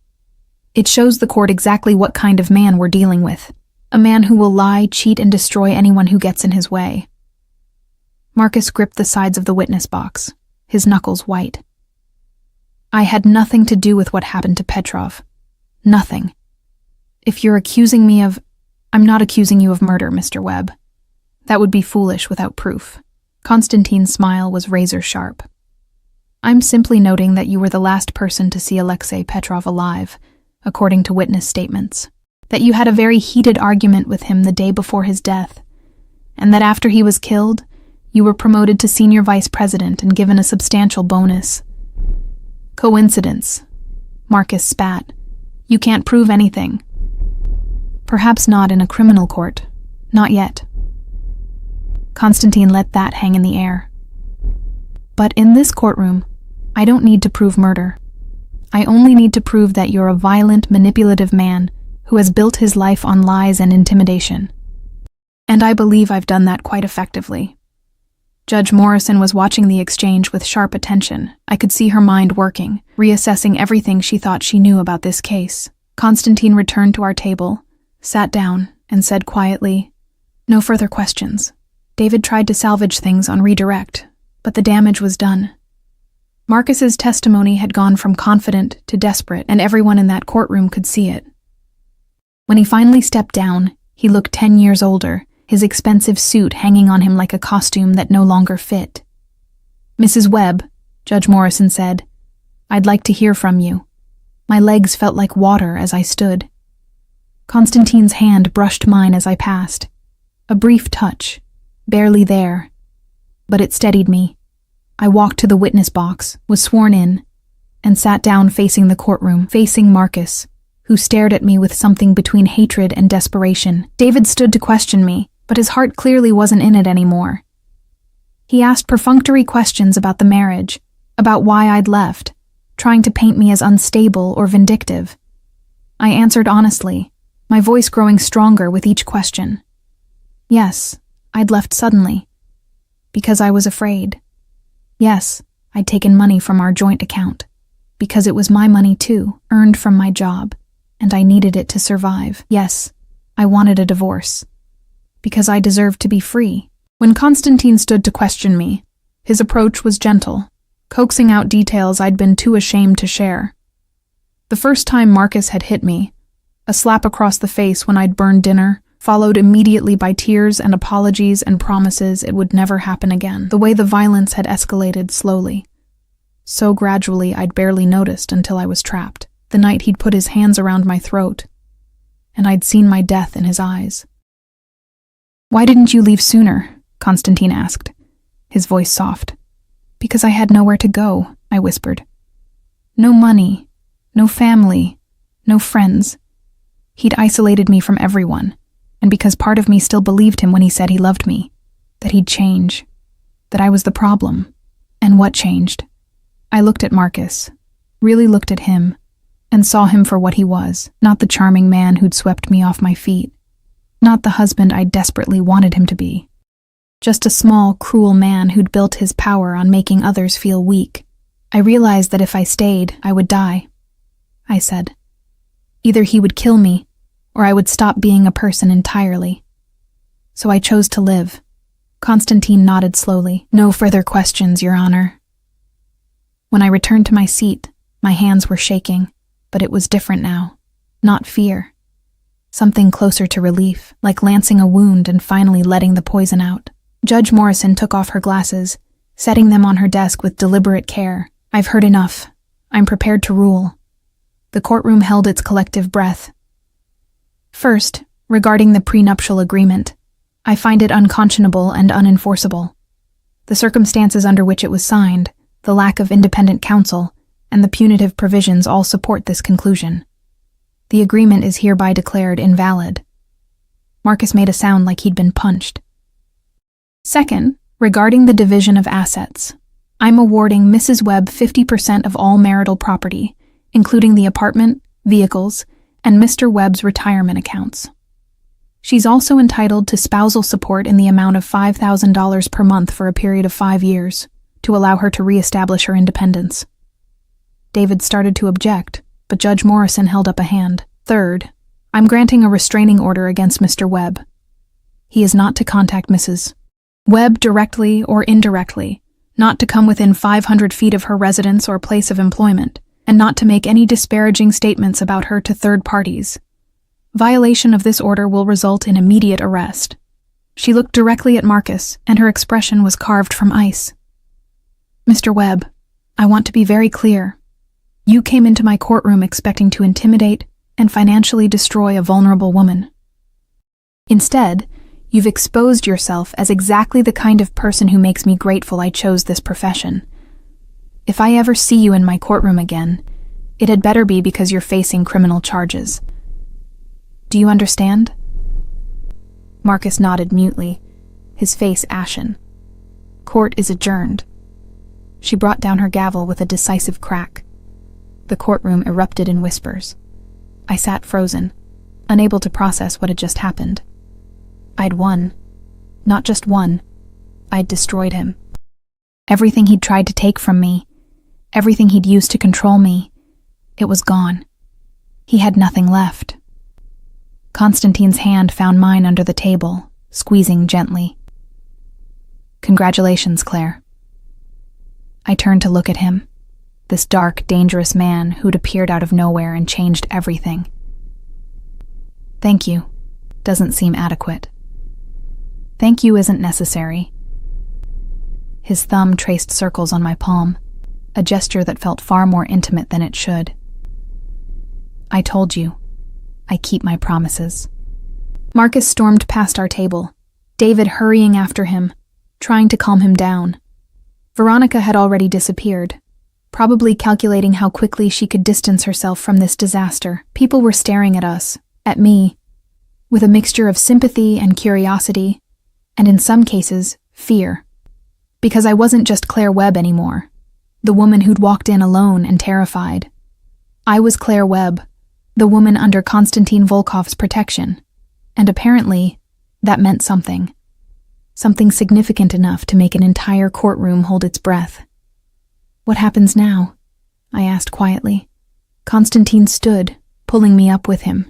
It shows the court exactly what kind of man we're dealing with. A man who will lie, cheat, and destroy anyone who gets in his way. Marcus gripped the sides of the witness box, his knuckles white. I had nothing to do with what happened to Petrov. Nothing. If you're accusing me of... I'm not accusing you of murder, Mr. Webb. That would be foolish without proof. Konstantin's smile was razor-sharp. I'm simply noting that you were the last person to see Alexei Petrov alive, according to witness statements. That you had a very heated argument with him the day before his death, and that after he was killed, you were promoted to senior vice president and given a substantial bonus. Coincidence. Marcus spat. You can't prove anything. Perhaps not in a criminal court. Not yet. Konstantin let that hang in the air. But in this courtroom, I don't need to prove murder. I only need to prove that you're a violent, manipulative man who has built his life on lies and intimidation. And I believe I've done that quite effectively. Judge Morrison was watching the exchange with sharp attention. I could see her mind working, reassessing everything she thought she knew about this case. Konstantin returned to our table, sat down, and said quietly, No further questions. David tried to salvage things on redirect, but the damage was done. Marcus's testimony had gone from confident to desperate, and everyone in that courtroom could see it. When he finally stepped down, he looked 10 years older, his expensive suit hanging on him like a costume that no longer fit. Mrs. Webb, Judge Morrison said, I'd like to hear from you. My legs felt like water as I stood. Konstantin's hand brushed mine as I passed. A brief touch, barely there, but it steadied me. I walked to the witness box, was sworn in, and sat down facing the courtroom, facing Marcus, who stared at me with something between hatred and desperation. David stood to question me, but his heart clearly wasn't in it anymore. He asked perfunctory questions about the marriage, about why I'd left, trying to paint me as unstable or vindictive. I answered honestly, my voice growing stronger with each question. Yes, I'd left suddenly, because I was afraid. Yes, I'd taken money from our joint account, because it was my money too, earned from my job, and I needed it to survive. Yes, I wanted a divorce, because I deserved to be free. When Konstantin stood to question me, his approach was gentle, coaxing out details I'd been too ashamed to share. The first time Marcus had hit me, a slap across the face when I'd burned dinner, followed immediately by tears and apologies and promises it would never happen again. The way the violence had escalated slowly. So gradually I'd barely noticed until I was trapped. The night he'd put his hands around my throat, and I'd seen my death in his eyes. Why didn't you leave sooner? Konstantin asked, his voice soft. Because I had nowhere to go, I whispered. No money, no family, no friends. He'd isolated me from everyone, and because part of me still believed him when he said he loved me, that he'd change, that I was the problem. And what changed? I looked at Marcus, really looked at him, and saw him for what he was, not the charming man who'd swept me off my feet, not the husband I desperately wanted him to be. Just a small, cruel man who'd built his power on making others feel weak. I realized that if I stayed, I would die. I said. Either he would kill me, or I would stop being a person entirely. So I chose to live. Konstantin nodded slowly. No further questions, Your Honor. When I returned to my seat, my hands were shaking. but it was different now. Not fear. Something closer to relief, like lancing a wound and finally letting the poison out. Judge Morrison took off her glasses, setting them on her desk with deliberate care. I've heard enough. I'm prepared to rule. The courtroom held its collective breath. First, regarding the prenuptial agreement, I find it unconscionable and unenforceable. The circumstances under which it was signed, the lack of independent counsel, and the punitive provisions all support this conclusion. The agreement is hereby declared invalid. Marcus made a sound like he'd been punched. Second, regarding the division of assets, I'm awarding Mrs. Webb 50% of all marital property, including the apartment, vehicles, and Mr. Webb's retirement accounts. She's also entitled to spousal support in the amount of $5,000 per month for a period of 5 years, to allow her to reestablish her independence. David started to object, but Judge Morrison held up a hand. Third, I'm granting a restraining order against Mr. Webb. He is not to contact Mrs. Webb directly or indirectly, not to come within 500 feet of her residence or place of employment, and not to make any disparaging statements about her to third parties. Violation of this order will result in immediate arrest. She looked directly at Marcus, and her expression was carved from ice. Mr. Webb, I want to be very clear. You came into my courtroom expecting to intimidate and financially destroy a vulnerable woman. Instead, you've exposed yourself as exactly the kind of person who makes me grateful I chose this profession. If I ever see you in my courtroom again, it had better be because you're facing criminal charges. Do you understand? Marcus nodded mutely, his face ashen. Court is adjourned. She brought down her gavel with a decisive crack. The courtroom erupted in whispers. I sat frozen, unable to process what had just happened. I'd won. Not just won. I'd destroyed him. Everything he'd tried to take from me, everything he'd used to control me, it was gone. He had nothing left. Constantine's hand found mine under the table, squeezing gently. Congratulations, Claire. I turned to look at him, this dark, dangerous man who'd appeared out of nowhere and changed everything. Thank you doesn't seem adequate. Thank you isn't necessary. His thumb traced circles on my palm, a gesture that felt far more intimate than it should. I told you. I keep my promises. Marcus stormed past our table, David hurrying after him, trying to calm him down. Veronica had already disappeared, probably calculating how quickly she could distance herself from this disaster. People were staring at us, at me, with a mixture of sympathy and curiosity, and in some cases, fear. Because I wasn't just Claire Webb anymore, the woman who'd walked in alone and terrified. I was Claire Webb, the woman under Konstantin Volkov's protection, and apparently, that meant something. Something significant enough to make an entire courtroom hold its breath. What happens now? I asked quietly. Konstantin stood, pulling me up with him.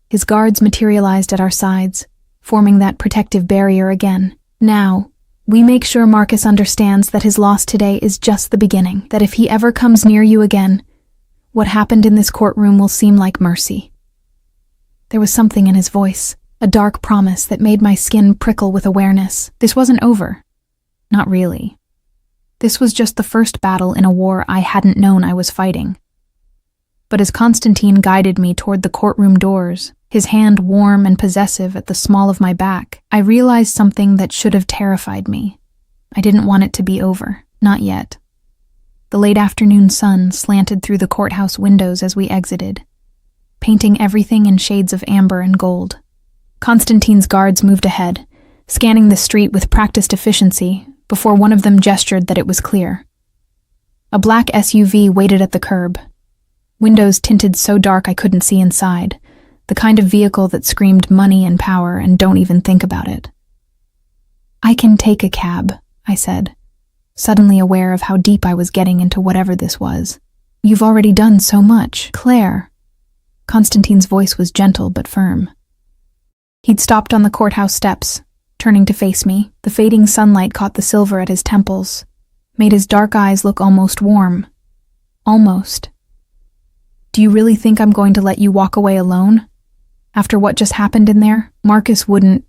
His guards materialized at our sides, forming that protective barrier again. Now, we make sure Marcus understands that his loss today is just the beginning, that if he ever comes near you again, what happened in this courtroom will seem like mercy. There was something in his voice, a dark promise that made my skin prickle with awareness. This wasn't over. Not really. This was just the first battle in a war I hadn't known I was fighting. But as Konstantin guided me toward the courtroom doors, his hand warm and possessive at the small of my back, I realized something that should have terrified me. I didn't want it to be over. Not yet. The late afternoon sun slanted through the courthouse windows as we exited, painting everything in shades of amber and gold. Konstantin's guards moved ahead, scanning the street with practiced efficiency before one of them gestured that it was clear. A black SUV waited at the curb, windows tinted so dark I couldn't see inside, the kind of vehicle that screamed money and power and don't even think about it. I can take a cab, I said, suddenly aware of how deep I was getting into whatever this was. You've already done so much, Claire. Konstantin's voice was gentle but firm. He'd stopped on the courthouse steps, turning to face me. The fading sunlight caught the silver at his temples, made his dark eyes look almost warm. Almost. Do you really think I'm going to let you walk away alone? After what just happened in there, Marcus wouldn't.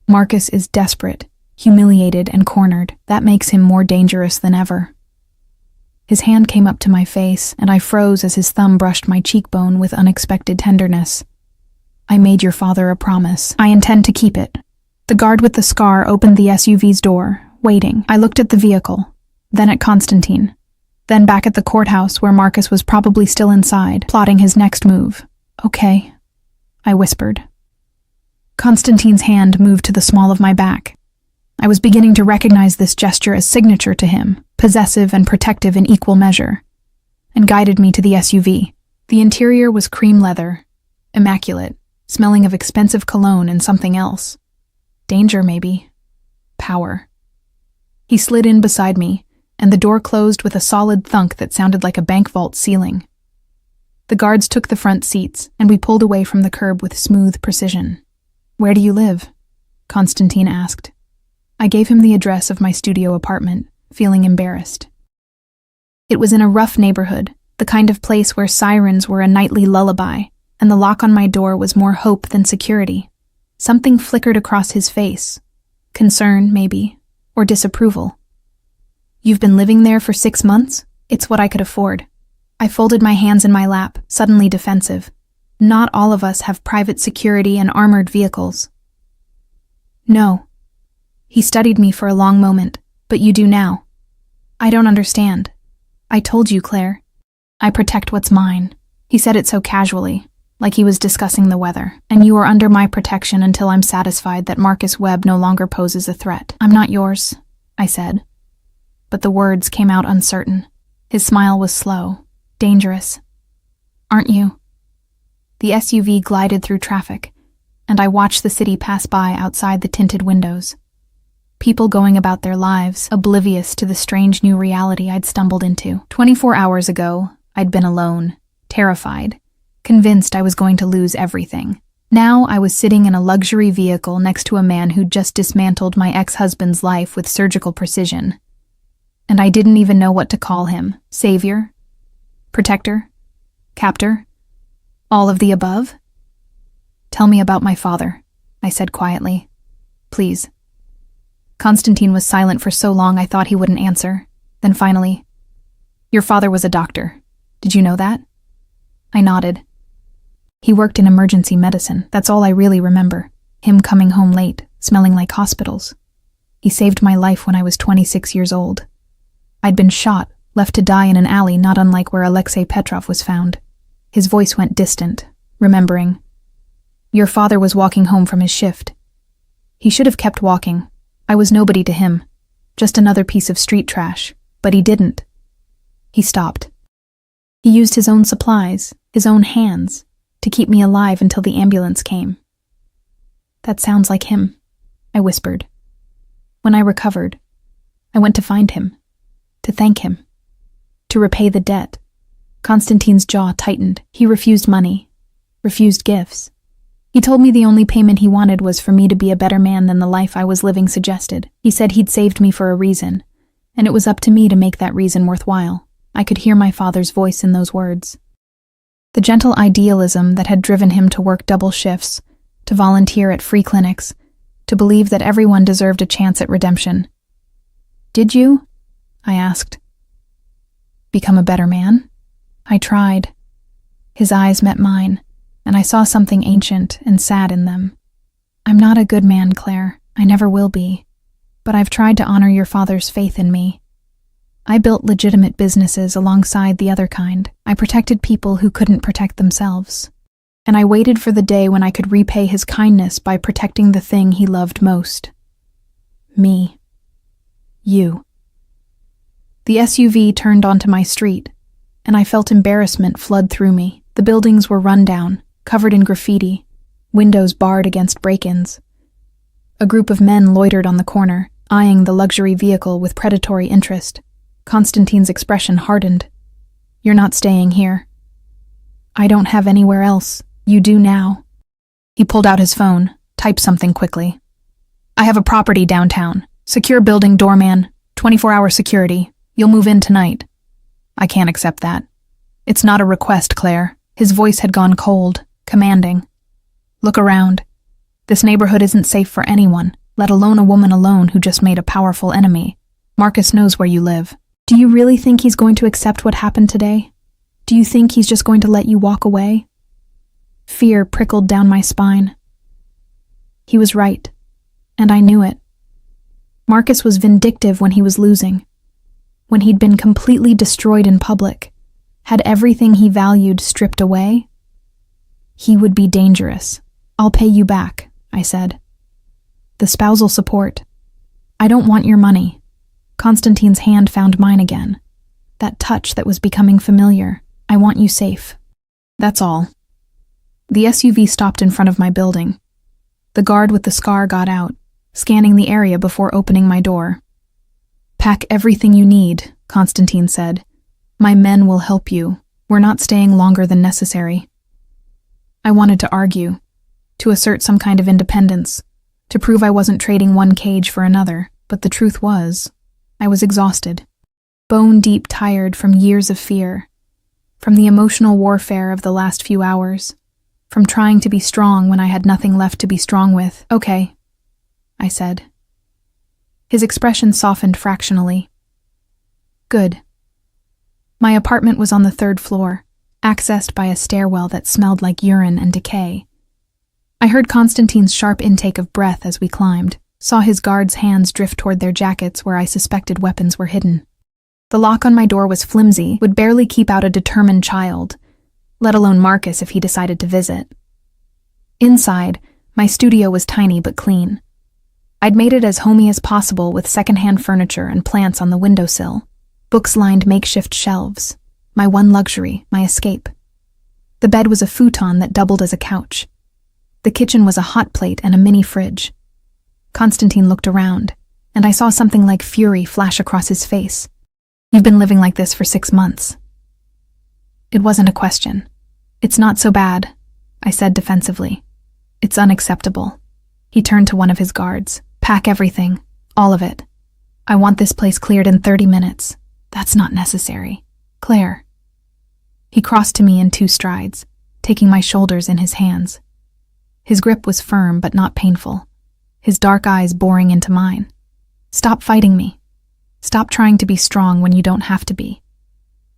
Marcus is desperate, humiliated, and cornered. That makes him more dangerous than ever. His hand came up to my face, and I froze as his thumb brushed my cheekbone with unexpected tenderness. I made your father a promise. I intend to keep it. The guard with the scar opened the SUV's door, waiting. I looked at the vehicle, then at Constantine, then back at the courthouse where Marcus was probably still inside, plotting his next move. Okay, I whispered. Constantine's hand moved to the small of my back. I was beginning to recognize this gesture as signature to him, possessive and protective in equal measure, and guided me to the SUV. The interior was cream leather, immaculate, smelling of expensive cologne and something else. Danger, maybe. Power. He slid in beside me, and the door closed with a solid thunk that sounded like a bank vault ceiling. The guards took the front seats, and we pulled away from the curb with smooth precision. Where do you live? Constantine asked. I gave him the address of my studio apartment, feeling embarrassed. It was in a rough neighborhood, the kind of place where sirens were a nightly lullaby, and the lock on my door was more hope than security. Something flickered across his face. Concern, maybe, or disapproval. You've been living there for 6 months? It's what I could afford. I folded my hands in my lap, suddenly defensive. Not all of us have private security and armored vehicles. No. He studied me for a long moment. But you do now. I don't understand. I told you, Claire. I protect what's mine. He said it so casually, like he was discussing the weather. And you are under my protection until I'm satisfied that Marcus Webb no longer poses a threat. I'm not yours, I said. But the words came out uncertain. His smile was slow, dangerous. Aren't you? The SUV glided through traffic, and I watched the city pass by outside the tinted windows. People going about their lives, oblivious to the strange new reality I'd stumbled into. 24 hours ago, I'd been alone, terrified, convinced I was going to lose everything. Now I was sitting in a luxury vehicle next to a man who'd just dismantled my ex-husband's life with surgical precision. And I didn't even know what to call him. Savior? Protector? Captor? All of the above? Tell me about my father, I said quietly. Please. Constantine was silent for so long I thought he wouldn't answer. Then finally, your father was a doctor. Did you know that? I nodded. He worked in emergency medicine. That's all I really remember. Him coming home late, smelling like hospitals. He saved my life when I was 26 years old. I'd been shot, left to die in an alley not unlike where Alexei Petrov was found. His voice went distant, remembering. Your father was walking home from his shift. He should have kept walking. I was nobody to him, just another piece of street trash, but he didn't. He stopped. He used his own supplies, his own hands, to keep me alive until the ambulance came. That sounds like him, I whispered. When I recovered, I went to find him, to thank him, to repay the debt. Constantine's jaw tightened. He refused money, refused gifts. He told me the only payment he wanted was for me to be a better man than the life I was living suggested. He said he'd saved me for a reason, and it was up to me to make that reason worthwhile. I could hear my father's voice in those words. The gentle idealism that had driven him to work double shifts, to volunteer at free clinics, to believe that everyone deserved a chance at redemption. Did you? I asked. Become a better man? I tried. His eyes met mine, and I saw something ancient and sad in them. I'm not a good man, Claire. I never will be. But I've tried to honor your father's faith in me. I built legitimate businesses alongside the other kind. I protected people who couldn't protect themselves. And I waited for the day when I could repay his kindness by protecting the thing he loved most. Me. You. The SUV turned onto my street, and I felt embarrassment flood through me. The buildings were run down, covered in graffiti, windows barred against break-ins. A group of men loitered on the corner, eyeing the luxury vehicle with predatory interest. Constantine's expression hardened. You're not staying here. I don't have anywhere else. You do now. He pulled out his phone, typed something quickly. I have a property downtown. Secure building doorman, 24-hour security. You'll move in tonight. I can't accept that. It's not a request, Claire. His voice had gone cold, commanding. "Look around. This neighborhood isn't safe for anyone, let alone a woman alone who just made a powerful enemy. Marcus knows where you live. Do you really think he's going to accept what happened today? Do you think he's just going to let you walk away?" Fear prickled down my spine. He was right, and I knew it. Marcus was vindictive when he was losing, when he'd been completely destroyed in public, had everything he valued stripped away. He would be dangerous. "I'll pay you back," I said. "The spousal support. I don't want your money." Constantine's hand found mine again. That touch that was becoming familiar. "I want you safe. That's all." The SUV stopped in front of my building. The guard with the scar got out, scanning the area before opening my door. "Pack everything you need," Constantine said. "My men will help you. We're not staying longer than necessary." I wanted to argue, to assert some kind of independence, to prove I wasn't trading one cage for another, but the truth was, I was exhausted, bone-deep tired from years of fear, from the emotional warfare of the last few hours, from trying to be strong when I had nothing left to be strong with. "Okay," I said. His expression softened fractionally. "Good." My apartment was on the 3rd floor, accessed by a stairwell that smelled like urine and decay. I heard Constantine's sharp intake of breath as we climbed, saw his guards' hands drift toward their jackets where I suspected weapons were hidden. The lock on my door was flimsy, would barely keep out a determined child, let alone Marcus if he decided to visit. Inside, my studio was tiny but clean. I'd made it as homey as possible with secondhand furniture and plants on the windowsill. Books lined makeshift shelves, my one luxury, my escape. The bed was a futon that doubled as a couch. The kitchen was a hot plate and a mini fridge. Constantine looked around, and I saw something like fury flash across his face. "You've been living like this for 6 months." It wasn't a question. "It's not so bad," I said defensively. "It's unacceptable." He turned to one of his guards. "Pack everything, all of it. I want this place cleared in 30 minutes. "That's not necessary. Claire." He crossed to me in 2 strides, taking my shoulders in his hands. His grip was firm but not painful, his dark eyes boring into mine. "Stop fighting me. Stop trying to be strong when you don't have to be.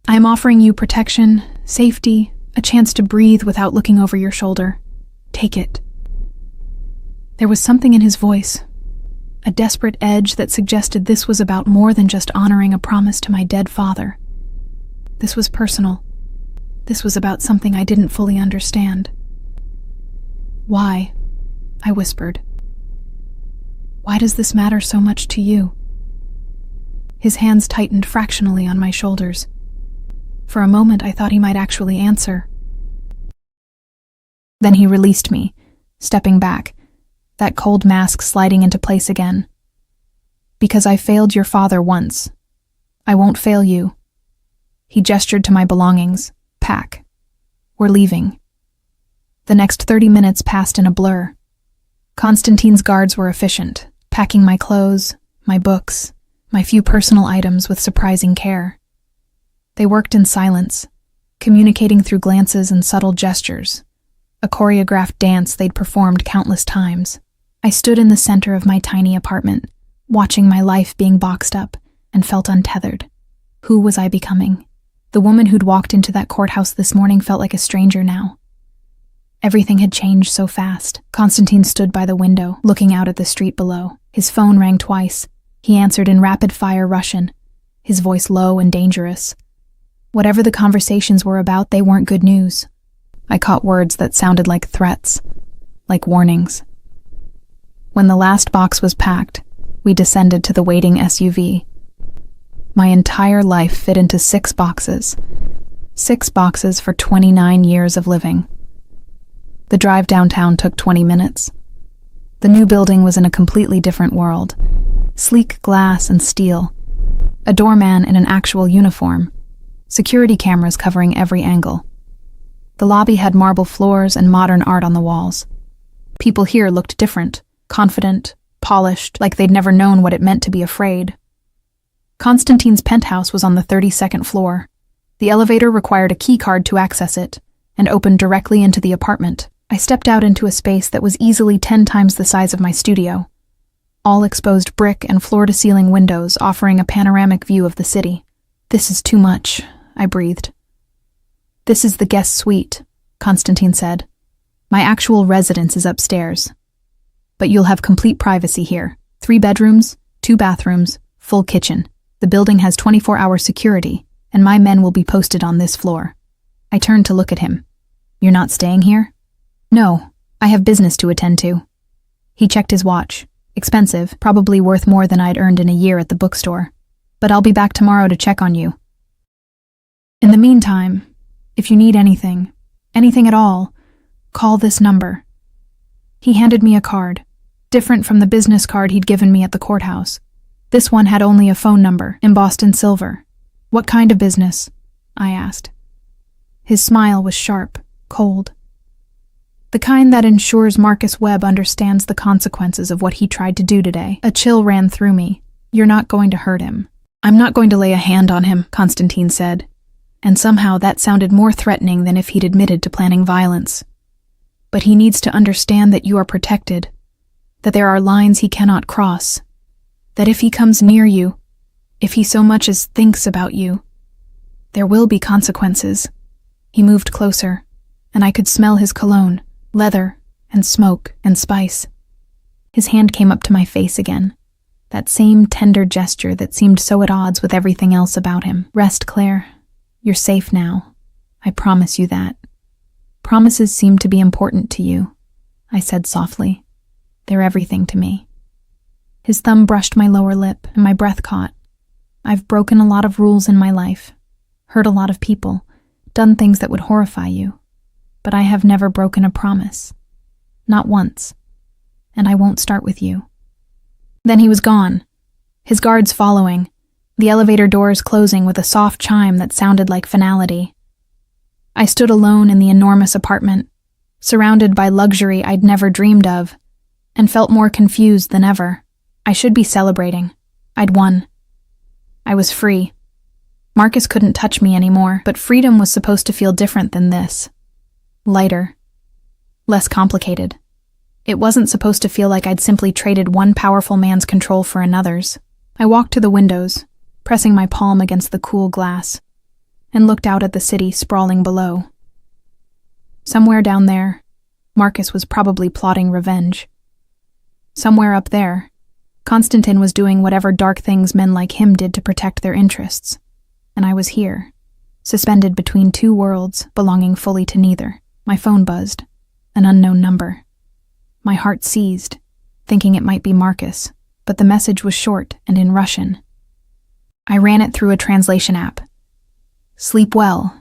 I am offering you protection, safety, a chance to breathe without looking over your shoulder. Take it." There was something in his voice, a desperate edge that suggested this was about more than just honoring a promise to my dead father. This was personal. This was about something I didn't fully understand. "Why?" I whispered. "Why does this matter so much to you?" His hands tightened fractionally on my shoulders. For a moment I thought he might actually answer. Then he released me, stepping back, that cold mask sliding into place again. "Because I failed your father once. I won't fail you." He gestured to my belongings. "Pack. We're leaving." The next 30 minutes passed in a blur. Constantine's guards were efficient, packing my clothes, my books, my few personal items with surprising care. They worked in silence, communicating through glances and subtle gestures, a choreographed dance they'd performed countless times. I stood in the center of my tiny apartment, watching my life being boxed up, and felt untethered. Who was I becoming? The woman who'd walked into that courthouse this morning felt like a stranger now. Everything had changed so fast. Constantine stood by the window, looking out at the street below. His phone rang twice. He answered in rapid-fire Russian, his voice low and dangerous. Whatever the conversations were about, they weren't good news. I caught words that sounded like threats, like warnings. When the last box was packed, we descended to the waiting SUV. My entire life fit into 6 boxes. 6 boxes for 29 years of living. The drive downtown took 20 minutes. The new building was in a completely different world. Sleek glass and steel. A doorman in an actual uniform. Security cameras covering every angle. The lobby had marble floors and modern art on the walls. People here looked different, confident, polished, like they'd never known what it meant to be afraid. Constantine's penthouse was on the 32nd floor. The elevator required a key card to access it. and opened directly into the apartment. I stepped out into a space that was easily 10 times the size of my studio. All exposed brick and floor-to-ceiling windows offering a panoramic view of the city. "This is too much," I breathed. "This is the guest suite," Constantine said. "My actual residence is upstairs. But you'll have complete privacy here. 3 bedrooms, 2 bathrooms, full kitchen. The building has 24-hour security, and my men will be posted on this floor." I turned to look at him. "You're not staying here?" "No, I have business to attend to." He checked his watch. "Expensive, probably worth more than I'd earned in a year at the bookstore. But I'll be back tomorrow to check on you. In the meantime, if you need anything at all, call this number." He handed me a card, different from the business card he'd given me at the courthouse. This one had only a phone number, embossed in silver. "What kind of business?" I asked. His smile was sharp, cold. "The kind that ensures Marcus Webb understands the consequences of what he tried to do today." A chill ran through me. "You're not going to hurt him." "I'm not going to lay a hand on him," Constantine said. And somehow that sounded more threatening than if he'd admitted to planning violence. "But he needs to understand that you are protected, that there are lines he cannot cross, that if he comes near you, if he so much as thinks about you, there will be consequences." He moved closer, and I could smell his cologne, leather, and smoke, and spice. His hand came up to my face again, that same tender gesture that seemed so at odds with everything else about him. "Rest, Claire. You're safe now. I promise you that. Promises seem to be important to you," I said softly. "They're everything to me." His thumb brushed my lower lip, and my breath caught. "I've broken a lot of rules in my life, hurt a lot of people, done things that would horrify you. But I have never broken a promise. Not once. And I won't start with you." Then he was gone, his guards following, the elevator doors closing with a soft chime that sounded like finality. I stood alone in the enormous apartment, surrounded by luxury I'd never dreamed of, and felt more confused than ever. I should be celebrating. I'd won. I was free. Marcus couldn't touch me anymore, but freedom was supposed to feel different than this. Lighter. Less complicated. It wasn't supposed to feel like I'd simply traded one powerful man's control for another's. I walked to the windows, pressing my palm against the cool glass, and looked out at the city sprawling below. Somewhere down there, Marcus was probably plotting revenge. Somewhere up there, Constantine was doing whatever dark things men like him did to protect their interests. And I was here, suspended between 2 worlds, belonging fully to neither. My phone buzzed, an unknown number. My heart seized, thinking it might be Marcus, but the message was short and in Russian. I ran it through a translation app. "Sleep well.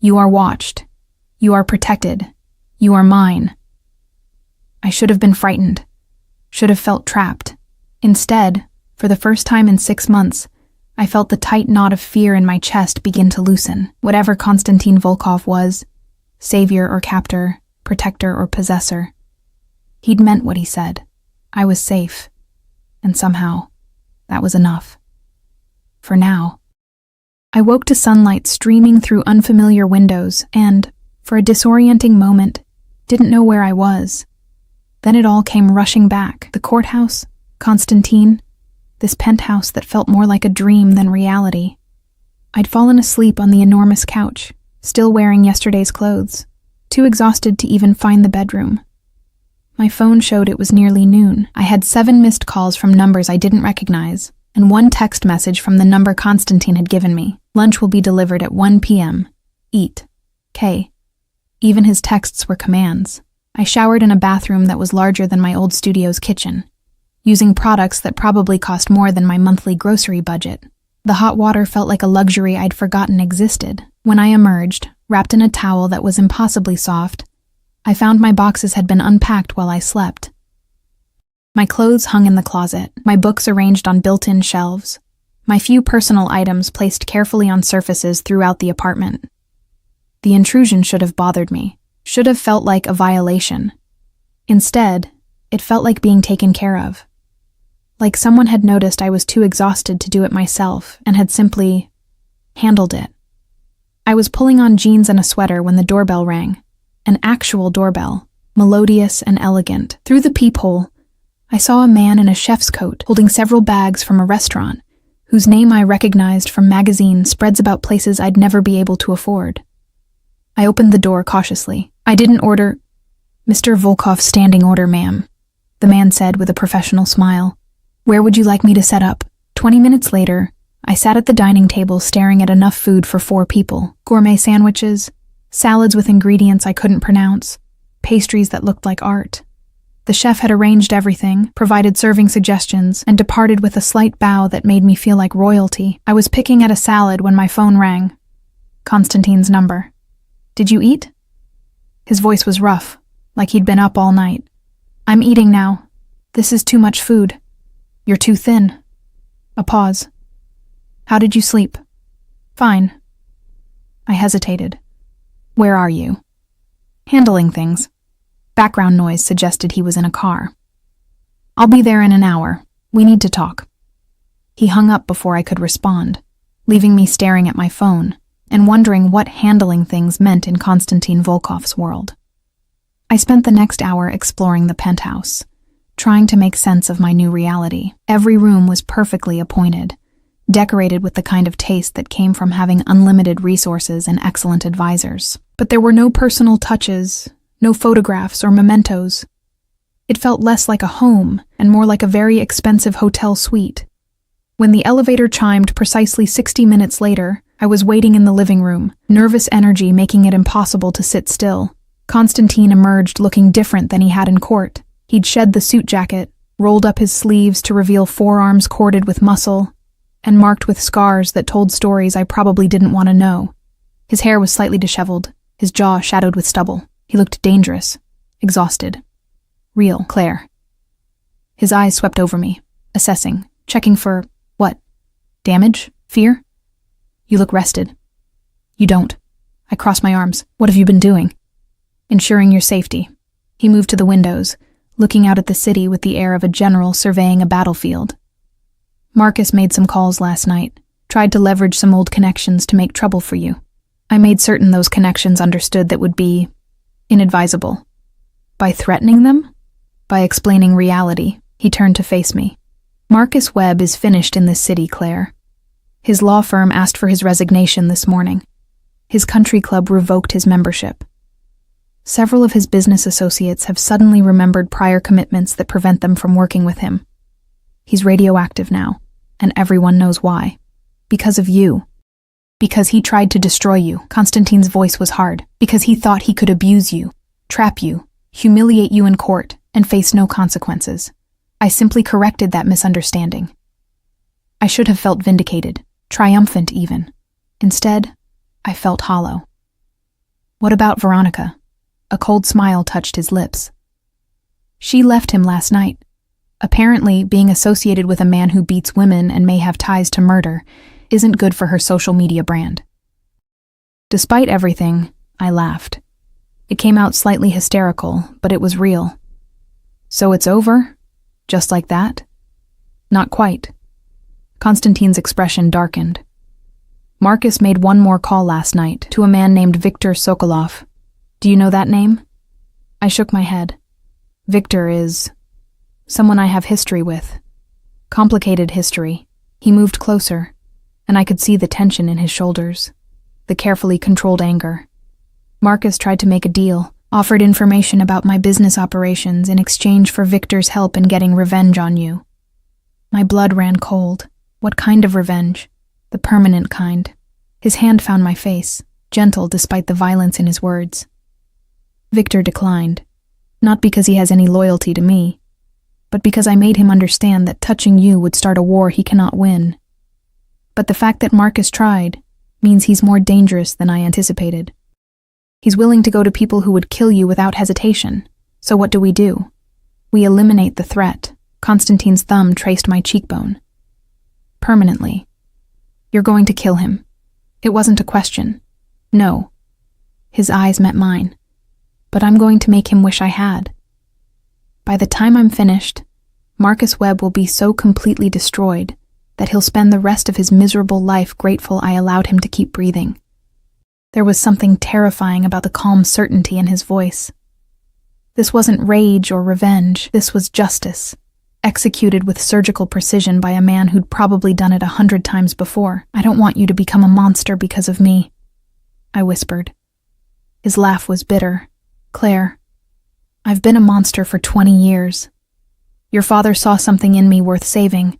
You are watched. You are protected. You are mine." I should have been frightened, should have felt trapped. Instead, for the first time in 6 months, I felt the tight knot of fear in my chest begin to loosen. Whatever Konstantin Volkov was, savior or captor, protector or possessor, he'd meant what he said. I was safe. And somehow, that was enough. For now. I woke to sunlight streaming through unfamiliar windows and, for a disorienting moment, didn't know where I was. Then it all came rushing back. The courthouse, Constantine, this penthouse that felt more like a dream than reality. I'd fallen asleep on the enormous couch, still wearing yesterday's clothes, too exhausted to even find the bedroom. My phone showed it was nearly noon. I had 7 missed calls from numbers I didn't recognize, and 1 text message from the number Constantine had given me. "Lunch will be delivered at 1 p.m. Eat. K." Even his texts were commands. I showered in a bathroom that was larger than my old studio's kitchen, using products that probably cost more than my monthly grocery budget. The hot water felt like a luxury I'd forgotten existed. When I emerged, wrapped in a towel that was impossibly soft, I found my boxes had been unpacked while I slept. My clothes hung in the closet, my books arranged on built-in shelves, my few personal items placed carefully on surfaces throughout the apartment. The intrusion should have bothered me, should have felt like a violation. Instead, it felt like being taken care of. Like someone had noticed I was too exhausted to do it myself and had simply handled it. I was pulling on jeans and a sweater when the doorbell rang. An actual doorbell, melodious and elegant. Through the peephole, I saw a man in a chef's coat holding several bags from a restaurant, whose name I recognized from magazine spreads about places I'd never be able to afford. I opened the door cautiously. I didn't order. Mr. Volkoff's standing order, ma'am, the man said with a professional smile. Where would you like me to set up? 20 minutes later, I sat at the dining table staring at enough food for 4 people. Gourmet sandwiches, salads with ingredients I couldn't pronounce, pastries that looked like art. The chef had arranged everything, provided serving suggestions, and departed with a slight bow that made me feel like royalty. I was picking at a salad when my phone rang. Constantine's number. Did you eat? His voice was rough, like he'd been up all night. I'm eating now. This is too much food. You're too thin. A pause. How did you sleep? Fine. I hesitated. Where are you? Handling things. Background noise suggested he was in a car. I'll be there in an hour. We need to talk. He hung up before I could respond, leaving me staring at my phone and wondering what handling things meant in Konstantin Volkoff's world. I spent the next hour exploring the penthouse, trying to make sense of my new reality. Every room was perfectly appointed, decorated with the kind of taste that came from having unlimited resources and excellent advisors. But there were no personal touches, no photographs or mementos. It felt less like a home and more like a very expensive hotel suite. When the elevator chimed precisely 60 minutes later, I was waiting in the living room, nervous energy making it impossible to sit still. Konstantin emerged looking different than he had in court. He'd shed the suit jacket, rolled up his sleeves to reveal forearms corded with muscle, and marked with scars that told stories I probably didn't want to know. His hair was slightly disheveled, his jaw shadowed with stubble. He looked dangerous, exhausted. Real, Claire. His eyes swept over me, assessing, checking for, what? Damage? Fear? You look rested. You don't. I crossed my arms. What have you been doing? Ensuring your safety. He moved to the windows, looking out at the city with the air of a general surveying a battlefield. Marcus made some calls last night, tried to leverage some old connections to make trouble for you. I made certain those connections understood that would be inadvisable. By threatening them? By explaining reality, he turned to face me. Marcus Webb is finished in this city, Claire. His law firm asked for his resignation this morning. His country club revoked his membership. Several of his business associates have suddenly remembered prior commitments that prevent them from working with him. He's radioactive now, and everyone knows why. Because of you. Because he tried to destroy you. Konstantin's voice was hard. Because he thought he could abuse you, trap you, humiliate you in court, and face no consequences. I simply corrected that misunderstanding. I should have felt vindicated, triumphant even. Instead, I felt hollow. What about Veronica? A cold smile touched his lips. She left him last night. Apparently, being associated with a man who beats women and may have ties to murder isn't good for her social media brand. Despite everything, I laughed. It came out slightly hysterical, but it was real. So it's over? Just like that? Not quite. Konstantin's expression darkened. Marcus made one more call last night to a man named Viktor Sokolov. Do you know that name? I shook my head. Viktor is someone I have history with. Complicated history. He moved closer, and I could see the tension in his shoulders, the carefully controlled anger. Marcus tried to make a deal, offered information about my business operations in exchange for Victor's help in getting revenge on you. My blood ran cold. What kind of revenge? The permanent kind. His hand found my face, gentle despite the violence in his words. Victor declined, not because he has any loyalty to me, but because I made him understand that touching you would start a war he cannot win. But the fact that Marcus tried means he's more dangerous than I anticipated. He's willing to go to people who would kill you without hesitation. So what do? We eliminate the threat. Konstantin's thumb traced my cheekbone. Permanently. You're going to kill him. It wasn't a question. No. His eyes met mine. But I'm going to make him wish I had. By the time I'm finished, Marcus Webb will be so completely destroyed that he'll spend the rest of his miserable life grateful I allowed him to keep breathing. There was something terrifying about the calm certainty in his voice. This wasn't rage or revenge, this was justice, executed with surgical precision by a man who'd probably done it 100 times before. "I don't want you to become a monster because of me," I whispered. His laugh was bitter. "Claire, I've been a monster for 20 years. Your father saw something in me worth saving,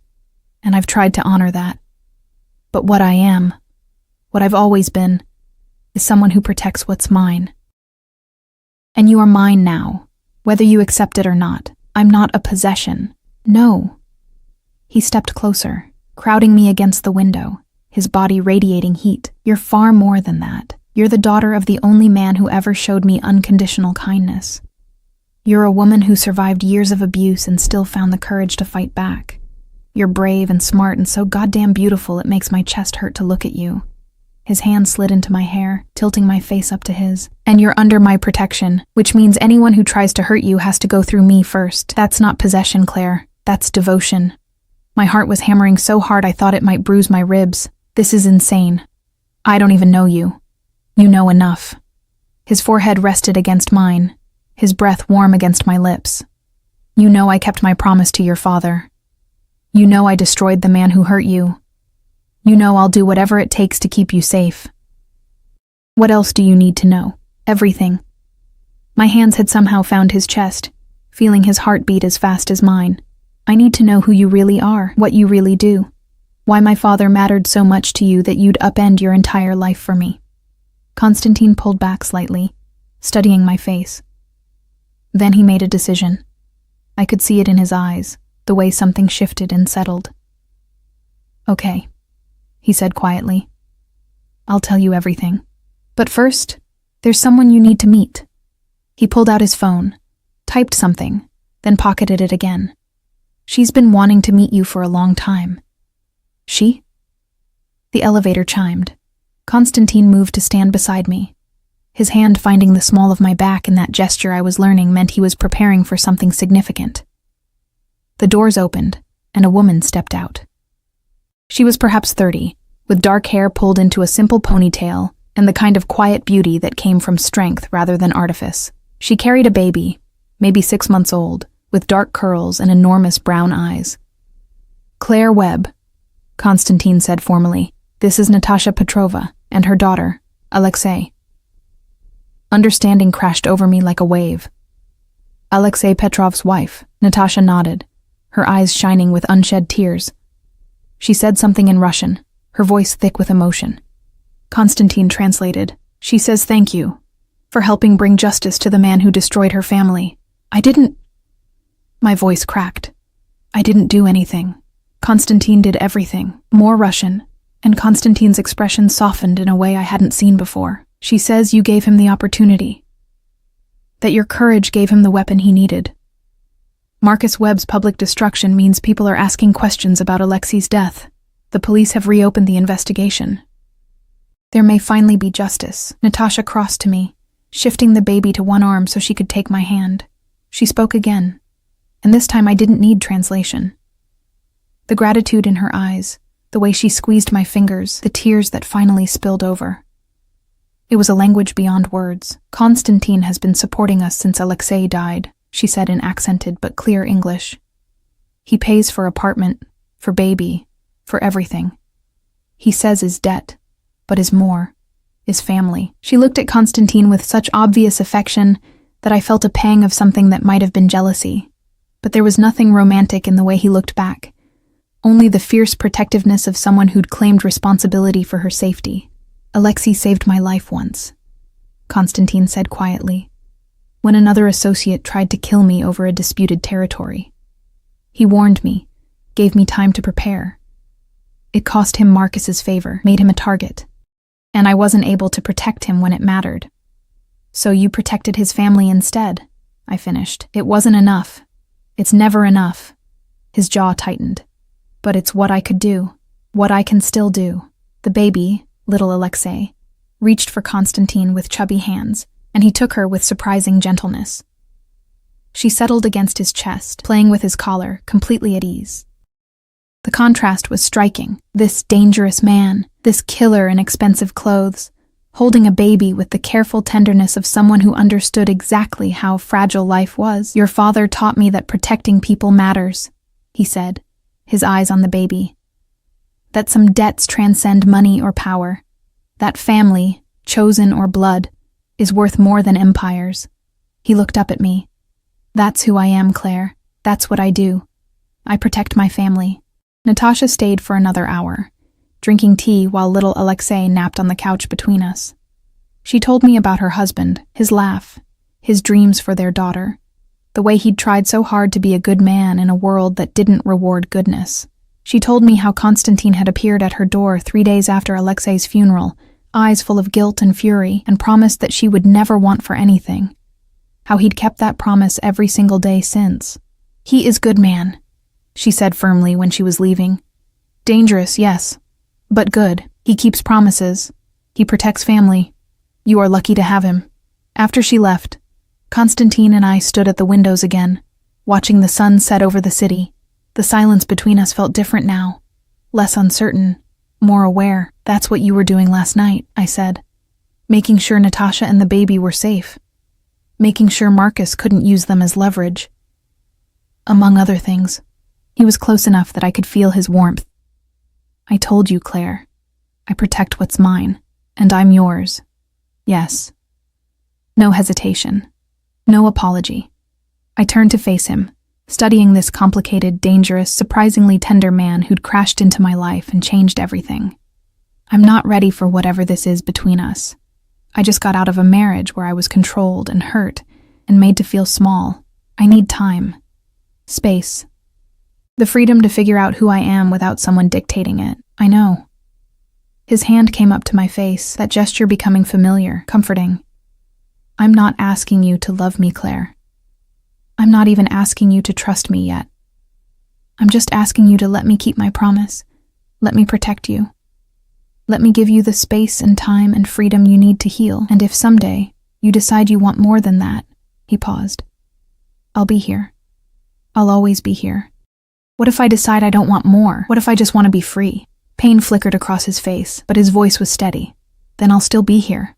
and I've tried to honor that. But what I am, what I've always been, is someone who protects what's mine. And you are mine now, whether you accept it or not. I'm not a possession. No." He stepped closer, crowding me against the window, his body radiating heat. "You're far more than that. You're the daughter of the only man who ever showed me unconditional kindness. You're a woman who survived years of abuse and still found the courage to fight back. You're brave and smart and so goddamn beautiful it makes my chest hurt to look at you." His hand slid into my hair, tilting my face up to his. "And you're under my protection, which means anyone who tries to hurt you has to go through me first. That's not possession, Claire. That's devotion." My heart was hammering so hard I thought it might bruise my ribs. "This is insane. I don't even know you. You know enough." His forehead rested against mine, his breath warm against my lips. "You know I kept my promise to your father. You know I destroyed the man who hurt you. You know I'll do whatever it takes to keep you safe. What else do you need to know? Everything." My hands had somehow found his chest, feeling his heart beat as fast as mine. "I need to know who you really are, what you really do. Why my father mattered so much to you that you'd upend your entire life for me." Constantine pulled back slightly, studying my face. Then he made a decision. I could see it in his eyes, the way something shifted and settled. "Okay," he said quietly. "I'll tell you everything. But first, there's someone you need to meet." He pulled out his phone, typed something, then pocketed it again. "She's been wanting to meet you for a long time." "She?" The elevator chimed. Constantine moved to stand beside me. His hand finding the small of my back in that gesture I was learning meant he was preparing for something significant. The doors opened, and a woman stepped out. She was perhaps 30, with dark hair pulled into a simple ponytail and the kind of quiet beauty that came from strength rather than artifice. She carried a baby, maybe 6 months old, with dark curls and enormous brown eyes. "Claire Webb," Constantine said formally. "This is Natasha Petrova and her daughter, Alexei." Understanding crashed over me like a wave. "Alexei Petrov's wife," Natasha nodded, her eyes shining with unshed tears. She said something in Russian, her voice thick with emotion. Constantine translated. "She says thank you for helping bring justice to the man who destroyed her family. I didn't—" My voice cracked. "I didn't do anything. Constantine did everything." More Russian, and Constantine's expression softened in a way I hadn't seen before. "She says you gave him the opportunity. That your courage gave him the weapon he needed. Marcus Webb's public destruction means people are asking questions about Alexei's death. The police have reopened the investigation. There may finally be justice." Natasha crossed to me, shifting the baby to one arm so she could take my hand. She spoke again, and this time I didn't need translation. The gratitude in her eyes, the way she squeezed my fingers, the tears that finally spilled over. It was a language beyond words. "Constantine has been supporting us since Alexei died," she said in accented but clear English. "He pays for apartment, for baby, for everything. He says is debt, but is more, is family." She looked at Constantine with such obvious affection that I felt a pang of something that might have been jealousy. But there was nothing romantic in the way he looked back, only the fierce protectiveness of someone who'd claimed responsibility for her safety. "Alexei saved my life once," Constantine said quietly, "when another associate tried to kill me over a disputed territory. He warned me, gave me time to prepare. It cost him Marcus's favor, made him a target. And I wasn't able to protect him when it mattered. So you protected his family instead," I finished. "It wasn't enough. It's never enough." His jaw tightened. "But it's what I could do, what I can still do." The baby, little Alexei, reached for Constantine with chubby hands, and he took her with surprising gentleness. She settled against his chest, playing with his collar, completely at ease. The contrast was striking. This dangerous man, this killer in expensive clothes, holding a baby with the careful tenderness of someone who understood exactly how fragile life was. Your father taught me that protecting people matters, he said, his eyes on the baby. That some debts transcend money or power. That family, chosen or blood, is worth more than empires. He looked up at me. That's who I am, Claire. That's what I do. I protect my family. Natasha stayed for another hour, drinking tea while little Alexei napped on the couch between us. She told me about her husband, his laugh, his dreams for their daughter, the way he'd tried so hard to be a good man in a world that didn't reward goodness. She told me how Konstantin had appeared at her door 3 days after Alexei's funeral, eyes full of guilt and fury, and promised that she would never want for anything. How he'd kept that promise every single day since. He is good man, she said firmly when she was leaving. Dangerous, yes, but good. He keeps promises. He protects family. You are lucky to have him. After she left, Konstantin and I stood at the windows again, watching the sun set over the city. The silence between us felt different now, less uncertain, more aware. That's what you were doing last night, I said. Making sure Natasha and the baby were safe. Making sure Marcus couldn't use them as leverage. Among other things, he was close enough that I could feel his warmth. I told you, Claire. I protect what's mine, and I'm yours. Yes. No hesitation. No apology. I turned to face him, studying this complicated, dangerous, surprisingly tender man who'd crashed into my life and changed everything. I'm not ready for whatever this is between us. I just got out of a marriage where I was controlled and hurt and made to feel small. I need time. Space. The freedom to figure out who I am without someone dictating it. I know. His hand came up to my face, that gesture becoming familiar, comforting. I'm not asking you to love me, Claire. I'm not even asking you to trust me yet. I'm just asking you to let me keep my promise. Let me protect you. Let me give you the space and time and freedom you need to heal. And if someday you decide you want more than that, he paused. I'll be here. I'll always be here. What if I decide I don't want more? What if I just want to be free? Pain flickered across his face, but his voice was steady. Then I'll still be here,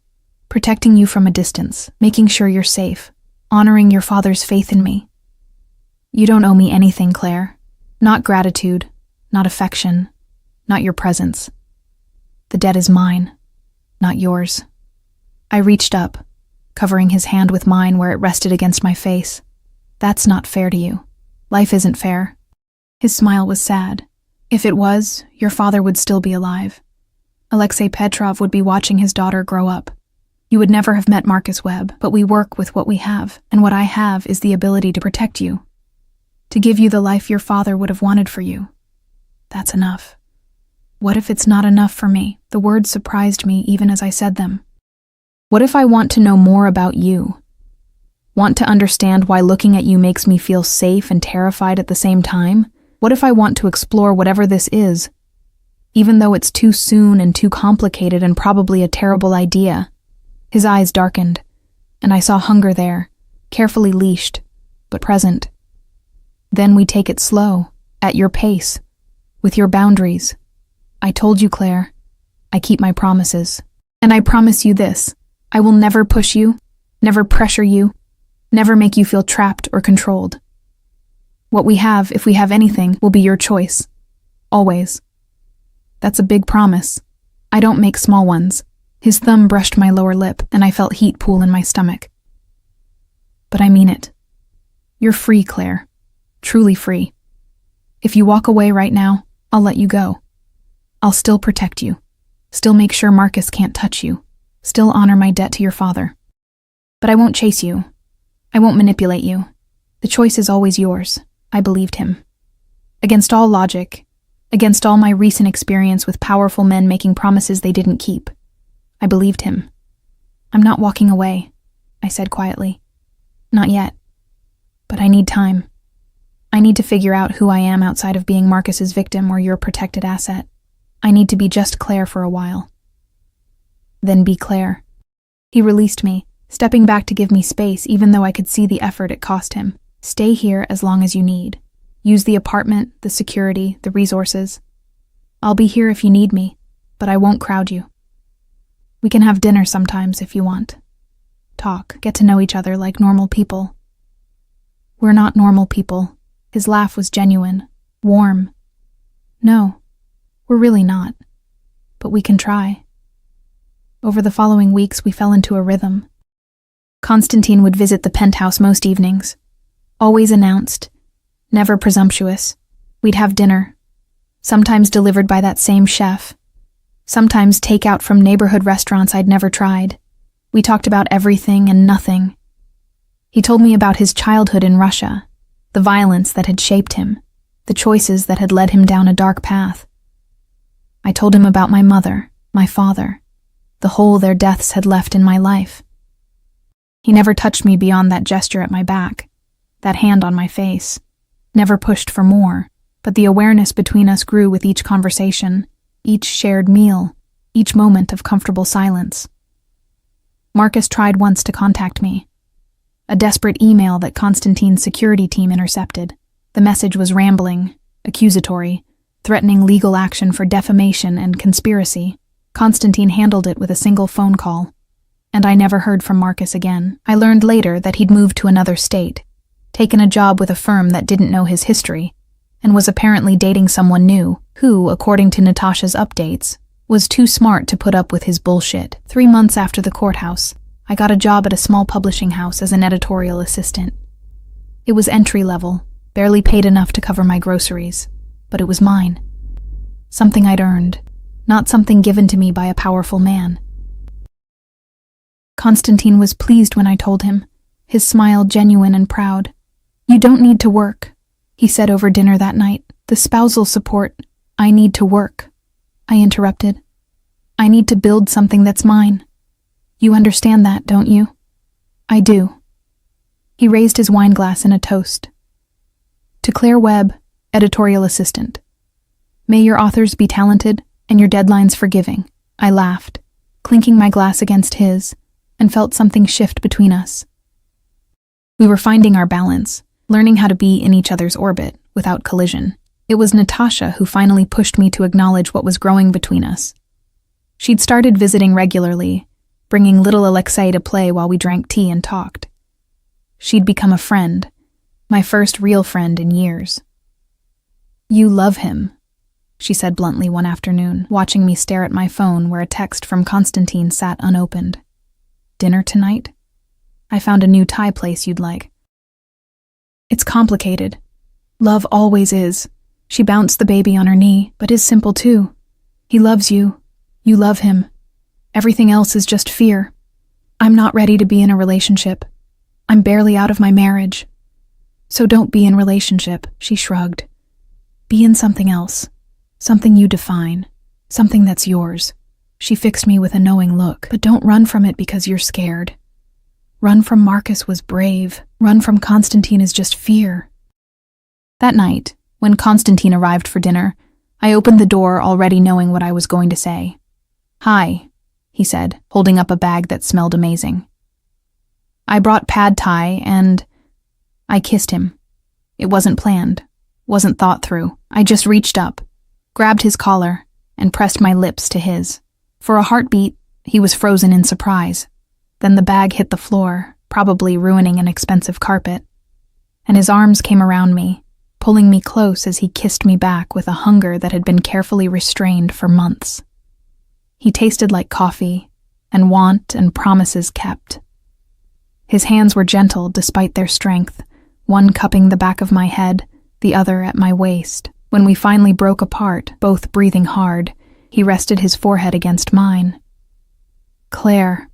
protecting you from a distance, making sure you're safe, honoring your father's faith in me. You don't owe me anything, Claire. Not gratitude, not affection, not your presence. The debt is mine, not yours. I reached up, covering his hand with mine where it rested against my face. That's not fair to you. Life isn't fair. His smile was sad. If it was, your father would still be alive. Alexei Petrov would be watching his daughter grow up. You would never have met Marcus Webb, but we work with what we have, and what I have is the ability to protect you. To give you the life your father would have wanted for you. That's enough. What if it's not enough for me? The words surprised me even as I said them. What if I want to know more about you? Want to understand why looking at you makes me feel safe and terrified at the same time? What if I want to explore whatever this is, even though it's too soon and too complicated and probably a terrible idea? His eyes darkened, and I saw hunger there, carefully leashed, but present. Then we take it slow, at your pace, with your boundaries. I told you, Claire, I keep my promises. And I promise you this, I will never push you, never pressure you, never make you feel trapped or controlled. What we have, if we have anything, will be your choice. Always. That's a big promise. I don't make small ones. His thumb brushed my lower lip, and I felt heat pool in my stomach. But I mean it. You're free, Claire. Truly free. If you walk away right now, I'll let you go. I'll still protect you. Still make sure Marcus can't touch you. Still honor my debt to your father. But I won't chase you. I won't manipulate you. The choice is always yours. I believed him. Against all logic, against all my recent experience with powerful men making promises they didn't keep, I believed him. I'm not walking away, I said quietly. Not yet. But I need time. I need to figure out who I am outside of being Marcus's victim or your protected asset. I need to be just Claire for a while. Then be Claire. He released me, stepping back to give me space even though I could see the effort it cost him. Stay here as long as you need. Use the apartment, the security, the resources. I'll be here if you need me, but I won't crowd you. We can have dinner sometimes if you want. Talk, get to know each other like normal people. We're not normal people. His laugh was genuine, warm. No, we're really not. But we can try. Over the following weeks, we fell into a rhythm. Constantine would visit the penthouse most evenings. Always announced, never presumptuous. We'd have dinner, sometimes delivered by that same chef, sometimes takeout from neighborhood restaurants I'd never tried. We talked about everything and nothing. He told me about his childhood in Russia, the violence that had shaped him, the choices that had led him down a dark path. I told him about my mother, my father, the hole their deaths had left in my life. He never touched me beyond that gesture at my back, that hand on my face, never pushed for more, but the awareness between us grew with each conversation, each shared meal, each moment of comfortable silence. Marcus tried once to contact me. A desperate email that Constantine's security team intercepted. The message was rambling, accusatory, threatening legal action for defamation and conspiracy. Constantine handled it with a single phone call, and I never heard from Marcus again. I learned later that he'd moved to another state, taken a job with a firm that didn't know his history, and was apparently dating someone new, who, according to Natasha's updates, was too smart to put up with his bullshit. 3 months after the courthouse, I got a job at a small publishing house as an editorial assistant. It was entry-level, barely paid enough to cover my groceries, but it was mine. Something I'd earned, not something given to me by a powerful man. Constantine was pleased when I told him, his smile genuine and proud. "You don't need to work," he said over dinner that night. "The spousal support. I need to work." I interrupted. "I need to build something that's mine. You understand that, don't you?" "I do." He raised his wine glass in a toast. "To Claire Webb, editorial assistant. May your authors be talented and your deadlines forgiving." I laughed, clinking my glass against his, and felt something shift between us. We were finding our balance, learning how to be in each other's orbit without collision. It was Natasha who finally pushed me to acknowledge what was growing between us. She'd started visiting regularly, bringing little Alexei to play while we drank tea and talked. She'd become a friend, my first real friend in years. "You love him," she said bluntly one afternoon, watching me stare at my phone where a text from Constantine sat unopened. "Dinner tonight? I found a new Thai place you'd like." "It's complicated. Love always is." She bounced the baby on her knee, "but is simple too. He loves you. You love him. Everything else is just fear. I'm not ready to be in a relationship. I'm barely out of my marriage. So don't be in relationship," she shrugged. "Be in something else. Something you define. Something that's yours." She fixed me with a knowing look. "But don't run from it because you're scared. Run from Marcus was brave. Run from Constantine is just fear." That night, when Constantine arrived for dinner, I opened the door already knowing what I was going to say. "Hi," he said, holding up a bag that smelled amazing. "I brought pad thai and—" I kissed him. It wasn't planned, wasn't thought through. I just reached up, grabbed his collar, and pressed my lips to his. For a heartbeat, he was frozen in surprise. Then the bag hit the floor, probably ruining an expensive carpet. And his arms came around me, pulling me close as he kissed me back with a hunger that had been carefully restrained for months. He tasted like coffee, and want and promises kept. His hands were gentle despite their strength, one cupping the back of my head, the other at my waist. When we finally broke apart, both breathing hard, he rested his forehead against mine. "Claire,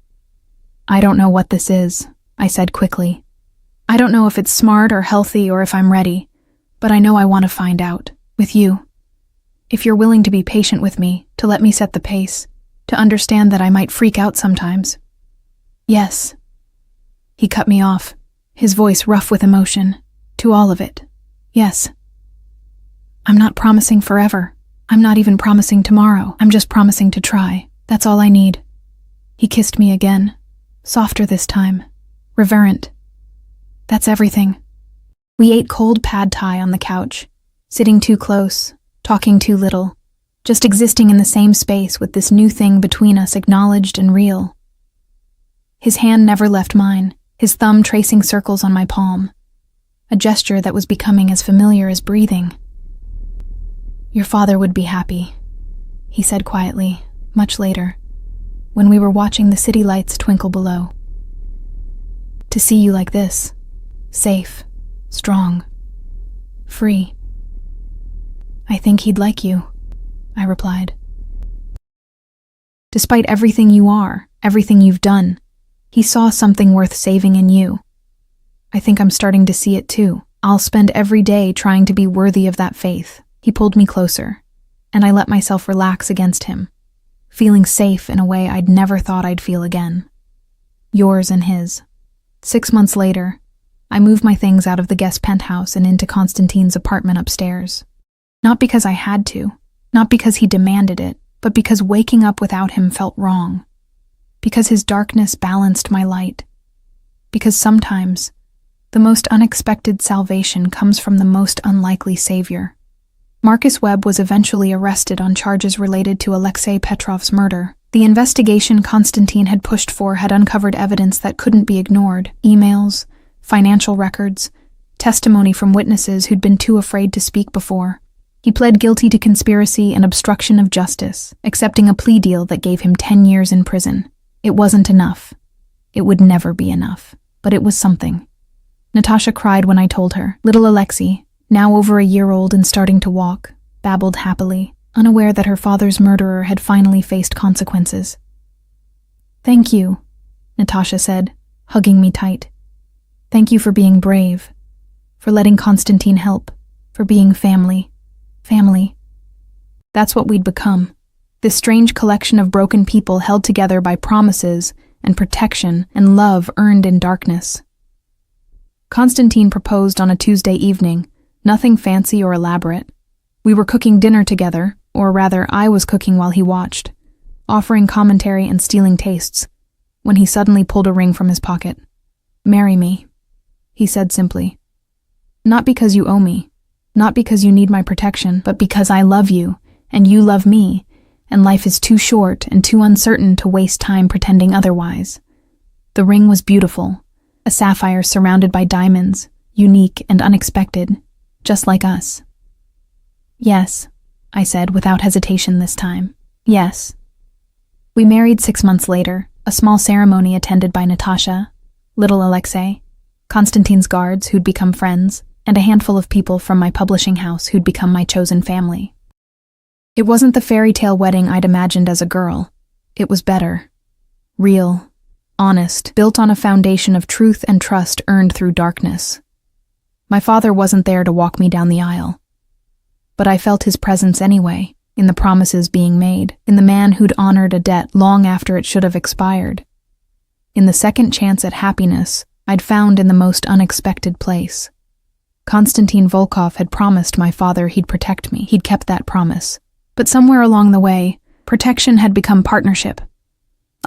I don't know what this is," I said quickly. "I don't know if it's smart or healthy or if I'm ready, but I know I want to find out, with you. If you're willing to be patient with me, to let me set the pace, to understand that I might freak out sometimes." "Yes." He cut me off, his voice rough with emotion. "To all of it. Yes. I'm not promising forever. I'm not even promising tomorrow. I'm just promising to try. That's all I need." He kissed me again, softer this time, reverent. "That's everything." We ate cold pad thai on the couch, sitting too close, talking too little, just existing in the same space with this new thing between us acknowledged and real. His hand never left mine, his thumb tracing circles on my palm, a gesture that was becoming as familiar as breathing. "Your father would be happy," he said quietly, much later, when we were watching the city lights twinkle below. "To see you like this, safe, strong, free." "I think he'd like you," I replied. "Despite everything you are, everything you've done, he saw something worth saving in you. I think I'm starting to see it too. I'll spend every day trying to be worthy of that faith." He pulled me closer, and I let myself relax against him, feeling safe in a way I'd never thought I'd feel again. Yours and his. 6 months later, I moved my things out of the guest penthouse and into Constantine's apartment upstairs. Not because I had to, not because he demanded it, but because waking up without him felt wrong. Because his darkness balanced my light. Because sometimes, the most unexpected salvation comes from the most unlikely savior. Marcus Webb was eventually arrested on charges related to Alexei Petrov's murder. The investigation Constantine had pushed for had uncovered evidence that couldn't be ignored: emails, financial records, testimony from witnesses who'd been too afraid to speak before. He pled guilty to conspiracy and obstruction of justice, accepting a plea deal that gave him 10 years in prison. It wasn't enough. It would never be enough, but it was something. Natasha cried when I told her. Little Alexei, now over a year old and starting to walk, babbled happily, unaware that her father's murderer had finally faced consequences. "Thank you," Natasha said, hugging me tight. "Thank you for being brave, for letting Constantine help, for being family. Family." That's what we'd become. This strange collection of broken people held together by promises and protection and love earned in darkness. Constantine proposed on a Tuesday evening, nothing fancy or elaborate. We were cooking dinner together, or rather I was cooking while he watched, offering commentary and stealing tastes, when he suddenly pulled a ring from his pocket. "Marry me," he said simply. "Not because you owe me, not because you need my protection, but because I love you, and you love me, and life is too short and too uncertain to waste time pretending otherwise." The ring was beautiful, a sapphire surrounded by diamonds, unique and unexpected, just like us. "Yes," I said without hesitation this time. "Yes." We married 6 months later, a small ceremony attended by Natasha, little Alexei, Constantine's guards who'd become friends, and a handful of people from my publishing house who'd become my chosen family. It wasn't the fairy tale wedding I'd imagined as a girl. It was better. Real, honest, built on a foundation of truth and trust earned through darkness. My father wasn't there to walk me down the aisle, but I felt his presence anyway, in the promises being made, in the man who'd honored a debt long after it should have expired, in the second chance at happiness I'd found in the most unexpected place. Konstantin Volkov had promised my father he'd protect me. He'd kept that promise. But somewhere along the way, protection had become partnership.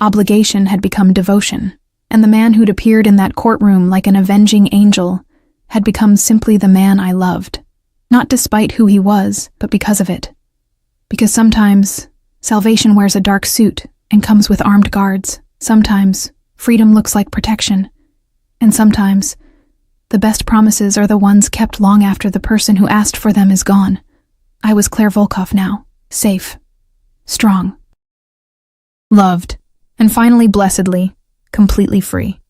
Obligation had become devotion. And the man who'd appeared in that courtroom like an avenging angel had become simply the man I loved. Not despite who he was, but because of it. Because sometimes, salvation wears a dark suit and comes with armed guards. Sometimes, freedom looks like protection. And sometimes, the best promises are the ones kept long after the person who asked for them is gone. I was Claire Volkov now, safe, strong, loved, and finally, blessedly, completely free.